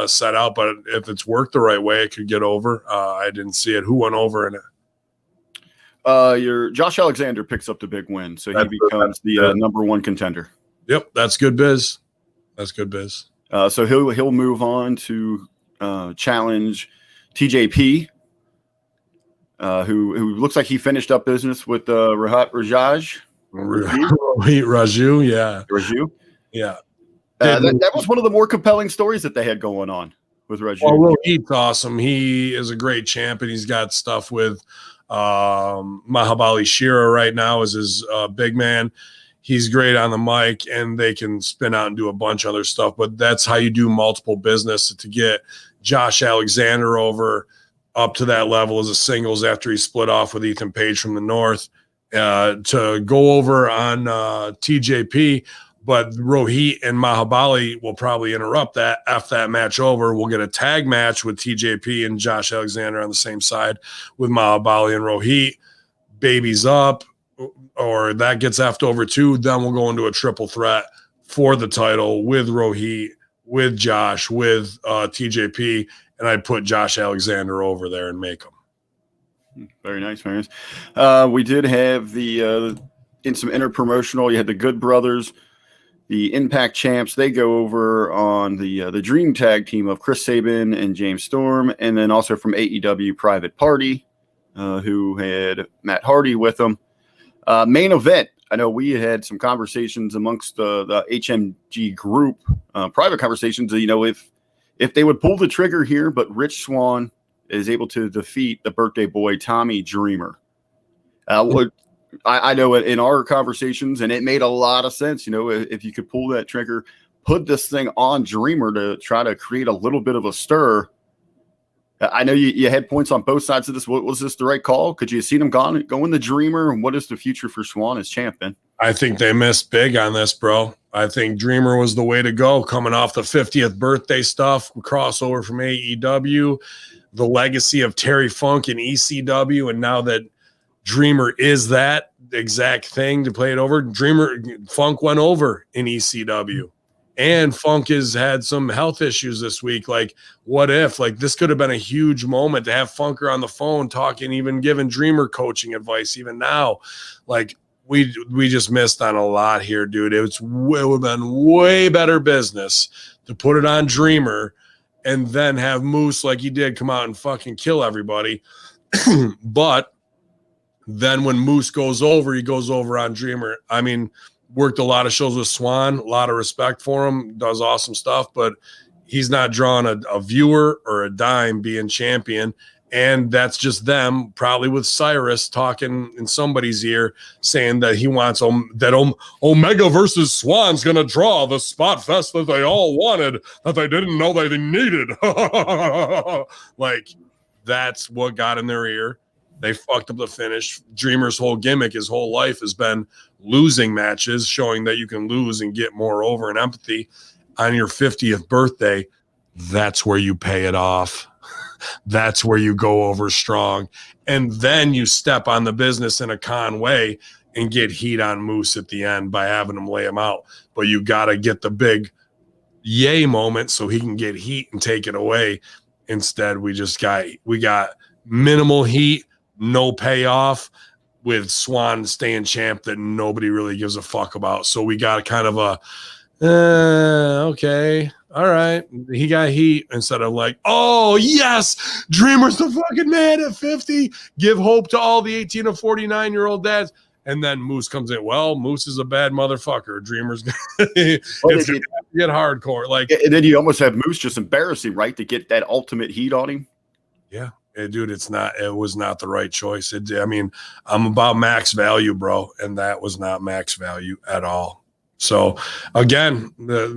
set out. But if it's worked the right way, it could get over. I didn't see it. Who went over in it? Your Josh Alexander picks up the big win, so he becomes the number one contender. Yep, that's good biz. That's good biz. So he'll move on to challenge TJP, who looks like he finished up business with Rahat Raju. Raju, yeah. Raju, yeah. That was one of the more compelling stories that they had going on with Raju. Oh, he's awesome. He is a great champ, and he's got stuff with Mahabali Shira right now as his big man. He's great on the mic, and they can spin out and do a bunch of other stuff. But that's how you do multiple business to get Josh Alexander over up to that level as a singles after he split off with Ethan Page from the North. To go over on TJP, but Rohit and Mahabali will probably interrupt that. After that match over, we'll get a tag match with TJP and Josh Alexander on the same side with Mahabali and Rohit. Baby's up, or that gets effed over too. Then we'll go into a triple threat for the title with Rohit, with Josh, with TJP, and I'd put Josh Alexander over there and make him. Very nice, very nice. We did have in some interpromotional, you had the Good Brothers, the Impact Champs. They go over on the Dream Tag team of Chris Sabin and James Storm, and then also from AEW Private Party, who had Matt Hardy with them. Main event. I know we had some conversations amongst the HMG group, private conversations. If they would pull the trigger here, but Rich Swann is able to defeat the birthday boy, Tommy Dreamer. I know in our conversations, and it made a lot of sense, if you could pull that trigger, put this thing on Dreamer to try to create a little bit of a stir. I know you had points on both sides of this. Was this the right call? Could you have seen him going the Dreamer? And what is the future for Swann as champion? I think they missed big on this, bro. I think Dreamer was the way to go, coming off the 50th birthday stuff, crossover from AEW, the legacy of Terry Funk in ECW, and now that Dreamer is that exact thing to play it over. Funk went over in ECW, And Funk has had some health issues this week. Like, what if? Like, this could have been a huge moment to have Funker on the phone talking, even giving Dreamer coaching advice. Even now, like we just missed on a lot here, dude. It would have been way better business to put it on Dreamer and then have Moose, like he did, come out and fucking kill everybody. But then when Moose goes over, he goes over on Dreamer. I mean, worked a lot of shows with Swan, a lot of respect for him, does awesome stuff, but he's not drawing a viewer or a dime being champion. And that's just them, probably with Cyrus talking in somebody's ear, saying that he wants that Omega versus Swan's going to draw the spot fest that they all wanted, that they didn't know they needed. Like, that's what got in their ear. They fucked up the finish. Dreamer's whole gimmick, his whole life has been losing matches, showing that you can lose and get more over and empathy. On your 50th birthday, that's where you pay it off. That's where you go over strong. And then you step on the business in a con way and get heat on Moose at the end by having him lay him out. But you got to get the big yay moment so he can get heat and take it away. Instead, we got minimal heat, no payoff, with Swan staying champ that nobody really gives a fuck about. So we got kind of a, okay, all right. He got heat instead of like, oh, yes, Dreamer's the fucking man at 50. Give hope to all the 18 to 49-year-old dads. And then Moose comes in. Well, Moose is a bad motherfucker. Dreamer's it's gonna get hardcore. Like, and then you almost have Moose just embarrassing, right, to get that ultimate heat on him. Yeah. Dude, it was not the right choice. I mean, I'm about max value, bro, and that was not max value at all. So again,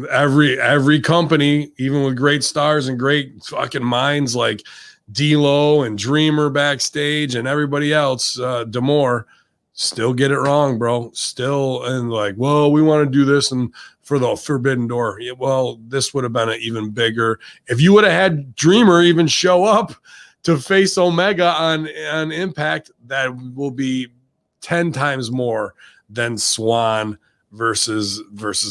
every company, even with great stars and great fucking minds like D-Lo and Dreamer backstage and everybody else, D'Amore, still get it wrong, bro. Still, and like, well, we want to do this and for the Forbidden Door. Yeah, well, this would have been an even bigger. If you would have had Dreamer even show up to face Omega on Impact, that will be 10 times more than Swan versus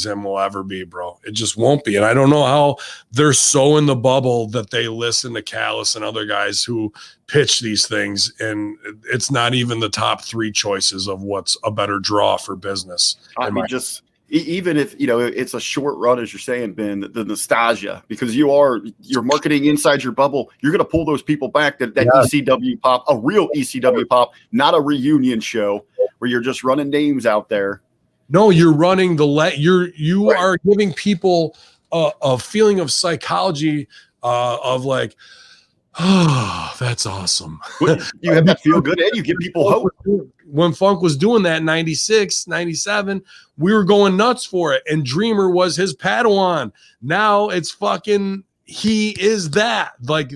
him will ever be, bro. It just won't be. And I don't know how they're so in the bubble that they listen to Callis and other guys who pitch these things, and it's not even the top 3 choices of what's a better draw for business. I mean, just even if, you know, it's a short run, as you're saying, Ben, the nostalgia, because you're marketing inside your bubble, you're going to pull those people back, that ECW pop, a real ECW pop, not a reunion show where you're just running names out there. No, you're running you are giving people a feeling of psychology of like, oh, that's awesome. You have that feel good, and you give people hope. When Funk was doing that in 96, 97, we were going nuts for it. And Dreamer was his Padawan. Now it's fucking, he is that. Like,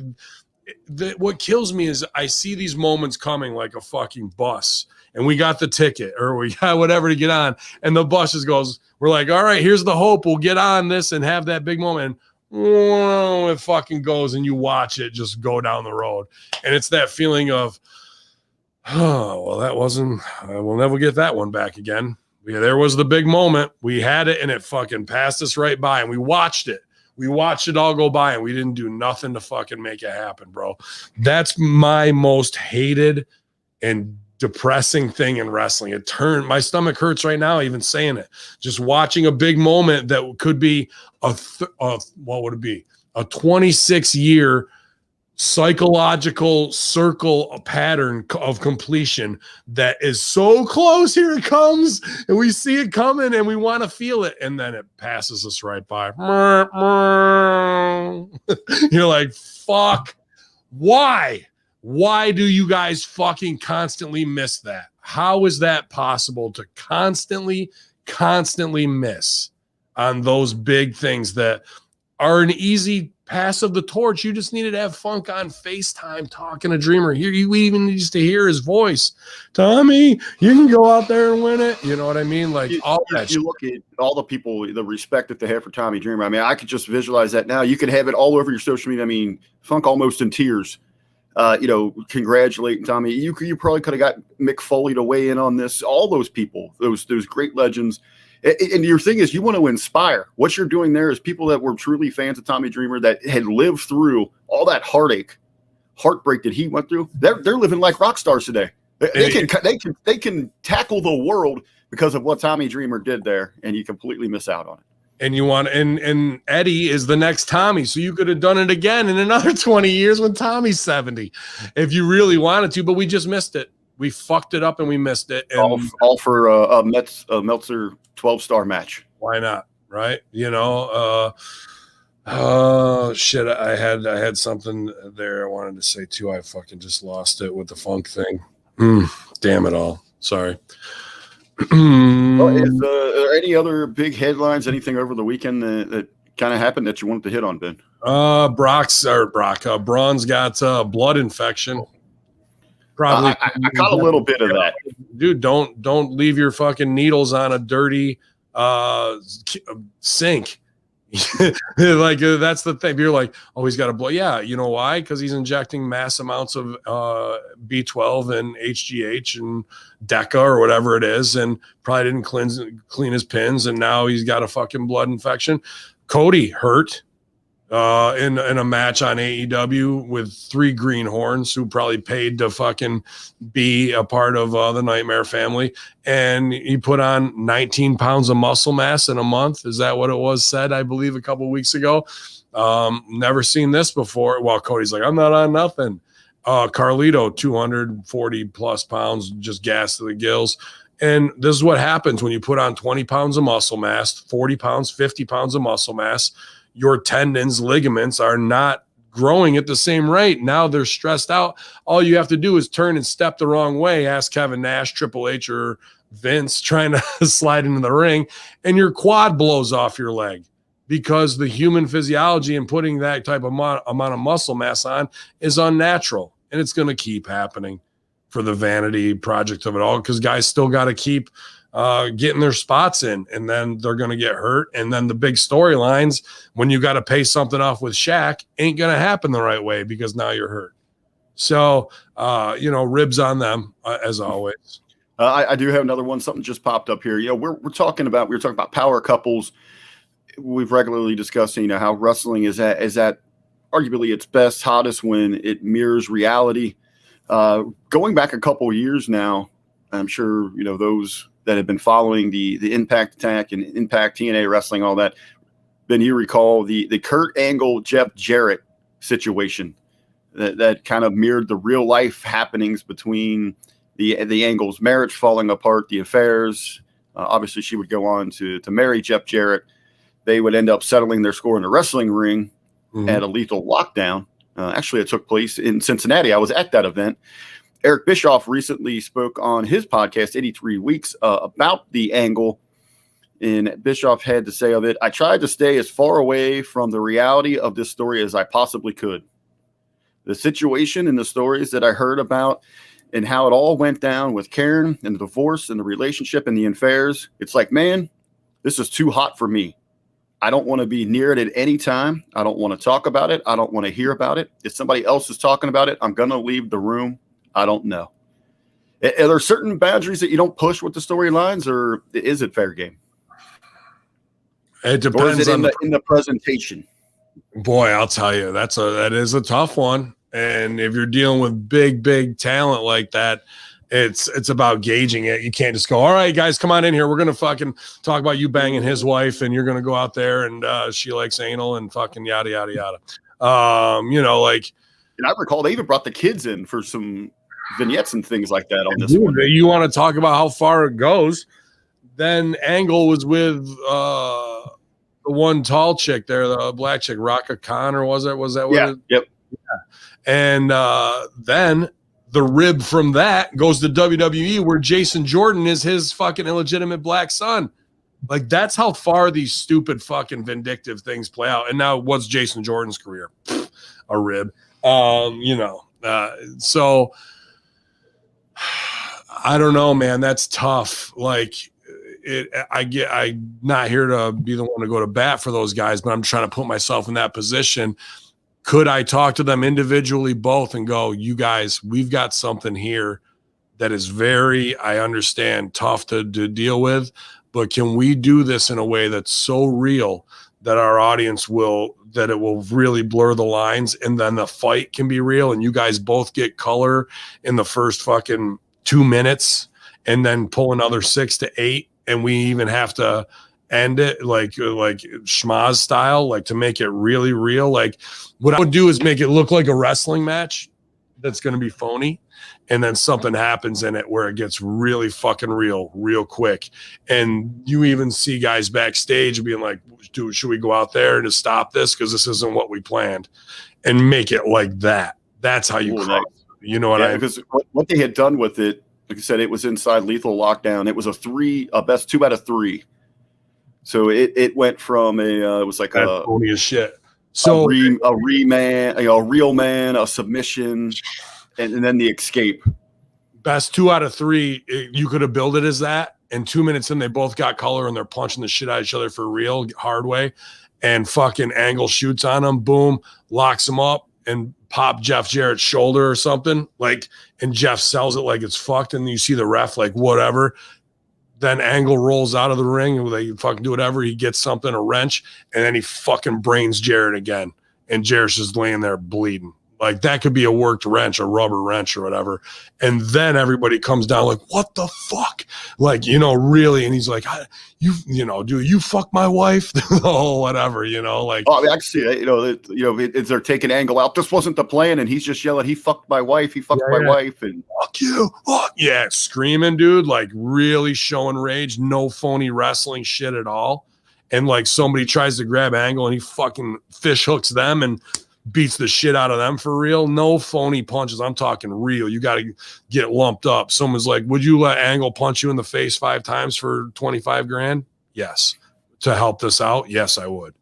what kills me is I see these moments coming like a fucking bus. And we got the ticket or we got whatever to get on. And the bus just goes, we're like, all right, here's the hope. We'll get on this and have that big moment. And it fucking goes and you watch it just go down the road. And it's that feeling of, oh, well, that wasn't, we'll never get that one back again. There was the big moment. We had it and it fucking passed us right by and we watched it. We watched it all go by and we didn't do nothing to fucking make it happen, bro. That's my most hated and depressing thing in wrestling. My stomach hurts right now even saying it. Just watching a big moment that could be what would it be? A 26-year psychological circle pattern of completion that is so close. Here it comes, and we see it coming, and we want to feel it, and then it passes us right by. You're like, fuck. Why do you guys fucking constantly miss that? How is that possible to constantly miss on those big things that are an easy pass of the torch? You just needed to have Funk on FaceTime talking to Dreamer. Here, you even used to hear his voice. Tommy, you can go out there and win it. You know what I mean? Like, you look at all the people, the respect that they have for Tommy Dreamer. I mean, I could just visualize that now. You could have it all over your social media. I mean, Funk almost in tears. Congratulating Tommy. You probably could have got Mick Foley to weigh in on this. All those people, those great legends. And your thing is, you want to inspire. What you're doing there is people that were truly fans of Tommy Dreamer that had lived through all that heartbreak that he went through. They're living like rock stars today. They can tackle the world because of what Tommy Dreamer did there, and you completely miss out on it. And you want and Eddie is the next Tommy, so you could have done it again in another 20 years when Tommy's 70, if you really wanted to. But we just missed it. We fucked it up and we missed it. And all for a Meltzer 12-star match. Why not? Right? Shit. I had something there I wanted to say too. I fucking just lost it with the funk thing. Damn it all. Sorry. Well, is there any other big headlines, anything over the weekend that kind of happened that you wanted to hit on, Ben? Braun's got blood infection. Probably I caught a little bit of that. Dude, don't leave your fucking needles on a dirty sink. Like that's the thing. You're like, oh, he's got a blood. Yeah, you know why? Because he's injecting mass amounts of B12 and HGH and DECA or whatever it is, and probably didn't clean his pins, and now he's got a fucking blood infection. Cody hurt in a match on AEW with 3 greenhorns who probably paid to fucking be a part of the Nightmare family. And he put on 19 pounds of muscle mass in a month. Is that what it was said, I believe, a couple of weeks ago? Never seen this before. Well, Cody's like, I'm not on nothing. Carlito, 240 plus pounds, just gas to the gills. And this is what happens when you put on 20 pounds of muscle mass, 40 pounds, 50 pounds of muscle mass. Your tendons, ligaments are not growing at the same rate. Now they're stressed out. All you have to do is turn and step the wrong way. Ask Kevin Nash, Triple H, or Vince trying to slide into the ring, and your quad blows off your leg because the human physiology and putting that type of amount of muscle mass on is unnatural. And it's going to keep happening for the vanity project of it all, because guys still got to keep getting their spots in, and then they're going to get hurt. And then the big storylines, when you got to pay something off with Shaq, ain't going to happen the right way because now you're hurt. So, ribs on them as always. I do have another one. Something just popped up here. We were talking about power couples. We've regularly discussed, how wrestling is at arguably its best, hottest when it mirrors reality. Going back a couple of years now, I'm sure, those that have been following the Impact Attack and Impact TNA Wrestling, all that. Ben, you recall the Kurt Angle, Jeff Jarrett situation that kind of mirrored the real life happenings between the Angles' marriage falling apart, the affairs. Obviously, she would go on to marry Jeff Jarrett. They would end up settling their score in the wrestling ring at a Lethal Lockdown. Actually, it took place in Cincinnati. I was at that event. Eric Bischoff recently spoke on his podcast, 83 Weeks, about the Angle. And Bischoff had to say of it, I tried to stay as far away from the reality of this story as I possibly could. The situation and the stories that I heard about and how it all went down with Karen and the divorce and the relationship and the affairs, it's like, man, this is too hot for me. I don't want to be near it at any time. I don't want to talk about it. I don't want to hear about it. If somebody else is talking about it, I'm going to leave the room. I don't know. Are there certain boundaries that you don't push with the storylines, or is it fair game? It depends in the presentation. Boy, I'll tell you, that is a tough one. And if you're dealing with big talent like that, it's about gauging it. You can't just go, all right, guys, come on in here. We're going to fucking talk about you banging his wife, and you're going to go out there and she likes anal and fucking yada, yada, yada. And I recall they even brought the kids in for some vignettes and things like that on this one. You want to talk about how far it goes? Then Angle was with the one tall chick there, the black chick, Raka Khan, or was that what it? Yep. Yeah. And then the rib from that goes to WWE, where Jason Jordan is his fucking illegitimate black son. Like, that's how far these stupid fucking vindictive things play out. And now what's Jason Jordan's career? A rib. So I don't know, man. That's tough. Like, I'm not here to be the one to go to bat for those guys, but I'm trying to put myself in that position. Could I talk to them individually both and go, you guys, we've got something here that is very, I understand, tough to deal with. but can we do this in a way that's so real that our audience that it will really blur the lines, and then the fight can be real, and you guys both get color in the first fucking 2 minutes, and then pull another 6 to 8, and we even have to end it like schmaz style, like to make it really real. Like what I would do is make it look like a wrestling match that's going to be phony, and then something happens in it where it gets really fucking real quick, and you even see guys backstage being like, dude, should we go out there to stop this because this isn't what we planned, and make it like that. That's how you cross. You know what I mean? Because what they had done with it, like I said, it was inside Lethal Lockdown. It was a best 2 out of 3. So it went from it was like that's a phony as shit. So a reman, a real man, a submission, and then the escape. Best 2 out of 3. You could have built it as that. And 2 minutes in, they both got color and they're punching the shit out of each other for real, hard way. And fucking Angle shoots on him, boom, locks him up, and pop Jeff Jarrett's shoulder or something. Like, and Jeff sells it like it's fucked. And you see the ref like whatever. Then Angle rolls out of the ring and they fucking do whatever. He gets something, a wrench, and then he fucking brains Jarrett again. And Jarrett's just laying there bleeding. Like that could be a worked wrench, a rubber wrench or whatever. And then everybody comes down like, what the fuck? Like, really. And he's like, dude, you fuck my wife? Oh, whatever, like. Oh, actually, they're taking Angle out. This wasn't the plan. And he's just yelling, he fucked my wife. He fucked my wife. And fuck you. Oh, yeah. Screaming, dude, like really showing rage. No phony wrestling shit at all. And like somebody tries to grab Angle and he fucking fish hooks them and beats the shit out of them for real. No phony punches. I'm talking real. You got to get lumped up. Someone's like, would you let Angle punch you in the face 5 times for 25 grand? Yes. To help this out? Yes, I would.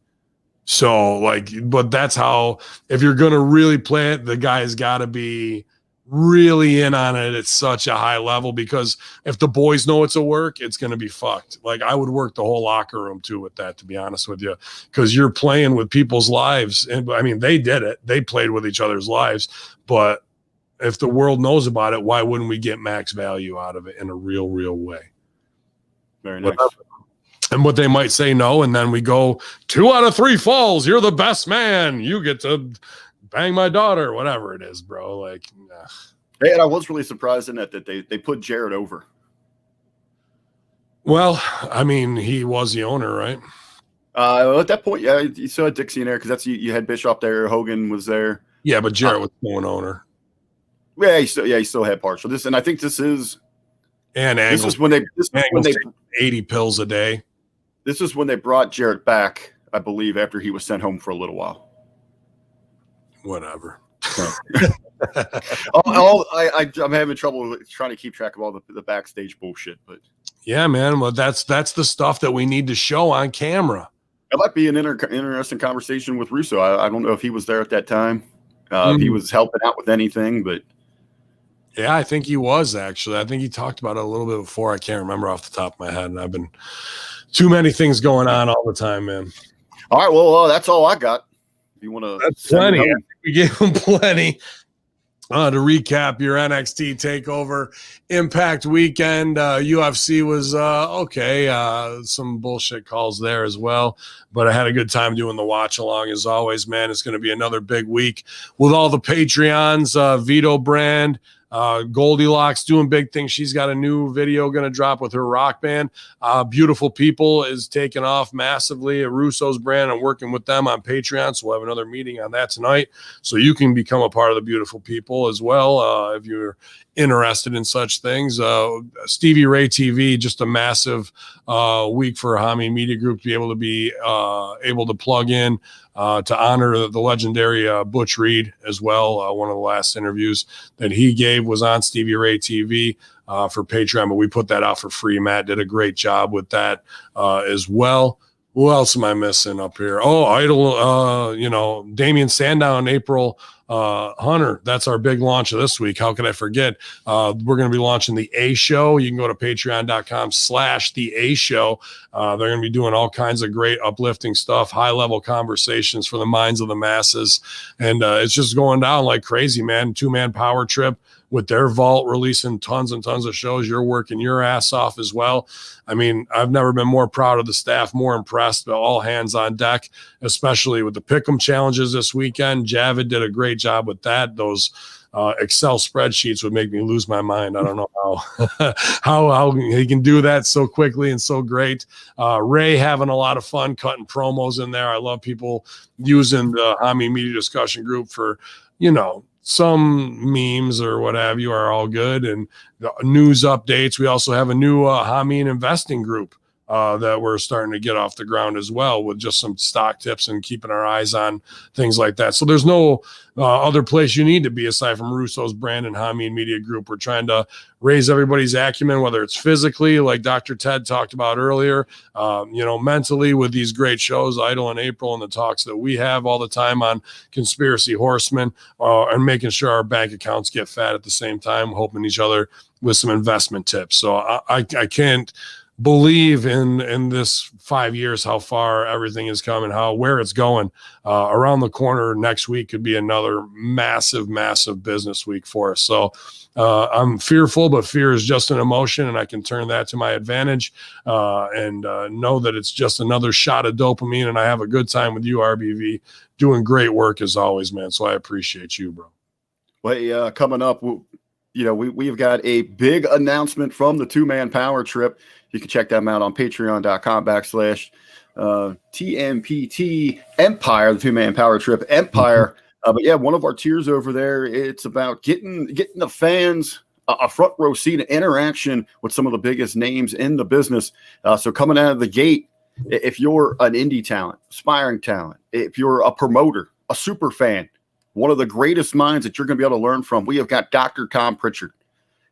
So like, but that's how, if you're going to really play it, the guy's got to be really in on it at such a high level, because if the boys know it's a work, it's going to be fucked. Like I would work the whole locker room too with that, to be honest with you, because you're playing with people's lives. And I mean, they did it. They played with each other's lives, but if the world knows about it, why wouldn't we get max value out of it in a real way? Very nice. And what they might say no, and then we go 2 out of 3 falls. You're the best man. You get to bang my daughter, whatever it is, bro. Like, nah. Hey, and I was really surprised in that they put Jarrett over. Well, I mean, he was the owner, right? At that point, yeah, you still had Dixie in there because that's you had Bischoff there, Hogan was there. Yeah, but Jarrett was the one owner. Yeah, he still had parts. So this, and I think this is, and this is when they 80 pills a day. This is when they brought Jarrett back, I believe, after he was sent home for a little while. Whatever. I'm having trouble trying to keep track of all the backstage bullshit, but yeah, man. Well, that's the stuff that we need to show on camera. It might be an interesting conversation with Russo. I don't know if he was there at that time, if he was helping out with anything, but yeah, I think he was actually. I think he talked about it a little bit before. I can't remember off the top of my head, and I've been too many things going on all the time, man. All right, well, that's all I got. If you want to, that's plenty. We gave him plenty. To recap your NXT takeover Impact weekend, UFC was okay. Some bullshit calls there as well, but I had a good time doing the watch along as always, man. It's going to be another big week with all the Patreons, Vito Brand, Goldilocks doing big things. She's got a new video going to drop with her rock band. Beautiful People is taking off massively. Russo's brand. I'm working with them on Patreon, so we'll have another meeting on that tonight. So you can become a part of the Beautiful People as well if you're interested in such things. Stevie Ray TV, just a massive week for Hamin Media Group to be able to plug in to honor the legendary Butch Reed as well. One of the last interviews that he gave was on Stevie Ray TV for Patreon, but we put that out for free. Matt did a great job with that as well. Who else am I missing up here? Oh, Idol, Damian Sandow, April Hunter. That's our big launch of this week. How could I forget? We're going to be launching the A Show. You can go to patreon.com/the A Show. They're going to be doing all kinds of great uplifting stuff, high-level conversations for the minds of the masses. And it's just going down like crazy, man. 2-man power trip with their vault releasing tons and tons of shows. You're working your ass off as well. I mean, I've never been more proud of the staff, more impressed, but all hands on deck, especially with the Pick'em challenges this weekend. Javid did a great job with that. Those Excel spreadsheets would make me lose my mind. I don't know how he can do that so quickly and so great. Ray having a lot of fun cutting promos in there. I love people using the Hamin Media Discussion Group for, some memes or what have you are all good. And the news updates. We also have a new Hamin investing group that we're starting to get off the ground as well, with just some stock tips and keeping our eyes on things like that. So there's no other place you need to be aside from Russo's brand and Hamin Media Group. We're trying to raise everybody's acumen, whether it's physically, like Dr. Ted talked about earlier, mentally with these great shows, Idle in April, and the talks that we have all the time on Conspiracy Horsemen, and making sure our bank accounts get fat at the same time, helping each other with some investment tips. So I can't believe in this 5 years how far everything is coming, where it's going. Around the corner next week could be another massive business week for us. So I'm fearful, but fear is just an emotion, and I can turn that to my advantage, and know that it's just another shot of dopamine, and I have a good time with you, RBV, doing great work as always, man. So I appreciate you, bro. Well, coming up, we've got a big announcement from the two-man power trip. You can check them out on patreon.com/TMPT Empire, the two-man power trip Empire. But yeah, one of our tiers over there, it's about getting the fans a front row seat of interaction with some of the biggest names in the business. So coming out of the gate, if you're an indie talent, aspiring talent, if you're a promoter, a super fan, one of the greatest minds that you're going to be able to learn from, we have got Dr. Tom Pritchard.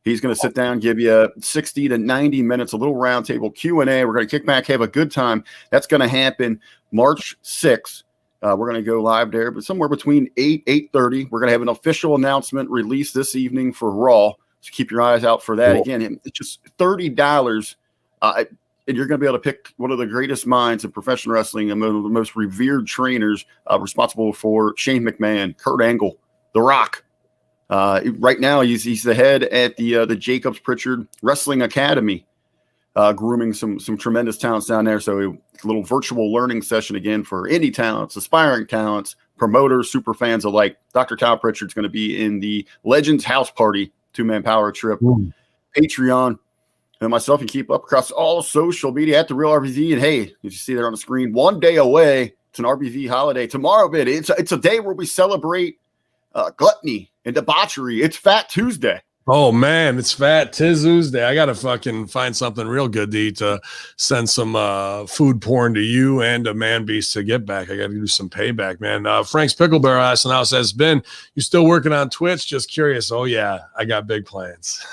He's going to sit down, give you 60 to 90 minutes, a little roundtable Q&A. We're going to kick back, have a good time. That's going to happen March 6th. We're going to go live there, but somewhere between 8:30. We're going to have an official announcement released this evening for Raw. So keep your eyes out for that. Cool. Again, it's just $30. And you're going to be able to pick one of the greatest minds in professional wrestling and one of the most revered trainers responsible for Shane McMahon, Kurt Angle, The Rock. Right now, he's the head at the Jacobs Pritchard Wrestling Academy, grooming some tremendous talents down there. So a little virtual learning session again for indie talents, aspiring talents, promoters, super fans alike. Dr. Tom Pritchard's going to be in the Legends House Party two-man power trip, Patreon. And myself, you keep up across all social media at The Real RBV. And hey, as you see there on the screen, 1 day away, it's an RBV holiday. Tomorrow, it's a day where we celebrate gluttony and debauchery. It's Fat Tuesday. Oh man, it's Fat Tuesday. I gotta fucking find something real good to eat to send some food porn to you and to Man Beast to get back. I gotta do some payback, man. Frank's Pickle Barrel asking how it's been. You still working on Twitch? Just curious. Oh yeah, I got big plans.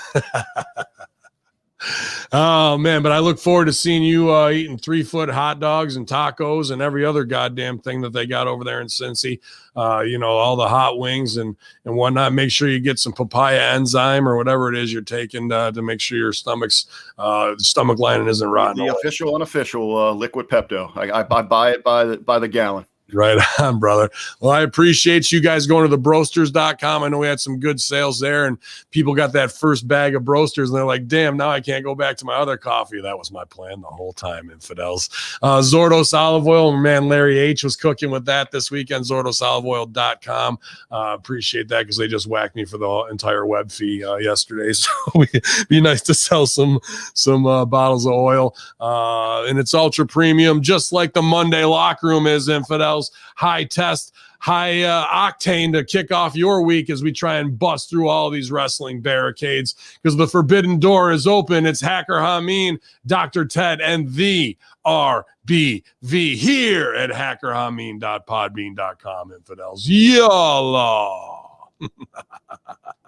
Oh man, but I look forward to seeing you eating 3-foot hot dogs and tacos and every other goddamn thing that they got over there in Cincy. All the hot wings and whatnot. Make sure you get some papaya enzyme or whatever it is you're taking to make sure your stomach lining isn't rotten. The official, unofficial liquid Pepto. I buy it by the gallon. Right on, brother. Well, I appreciate you guys going to the broasters.com. I know we had some good sales there, and people got that first bag of broasters, and they're like, damn, now I can't go back to my other coffee. That was my plan the whole time, infidels. Zordos Olive Oil, my man Larry H. was cooking with that this weekend, zordosoliveoil.com. Appreciate that because they just whacked me for the entire web fee yesterday. So it'd be nice to sell some bottles of oil. And it's ultra premium, just like the Monday locker room is, infidels. High test, high octane to kick off your week as we try and bust through all these wrestling barricades because the forbidden door is open. It's Hacker Hamin, Dr. Ted, and the RBV here at hackerhamin.podbean.com, infidels. Yalla.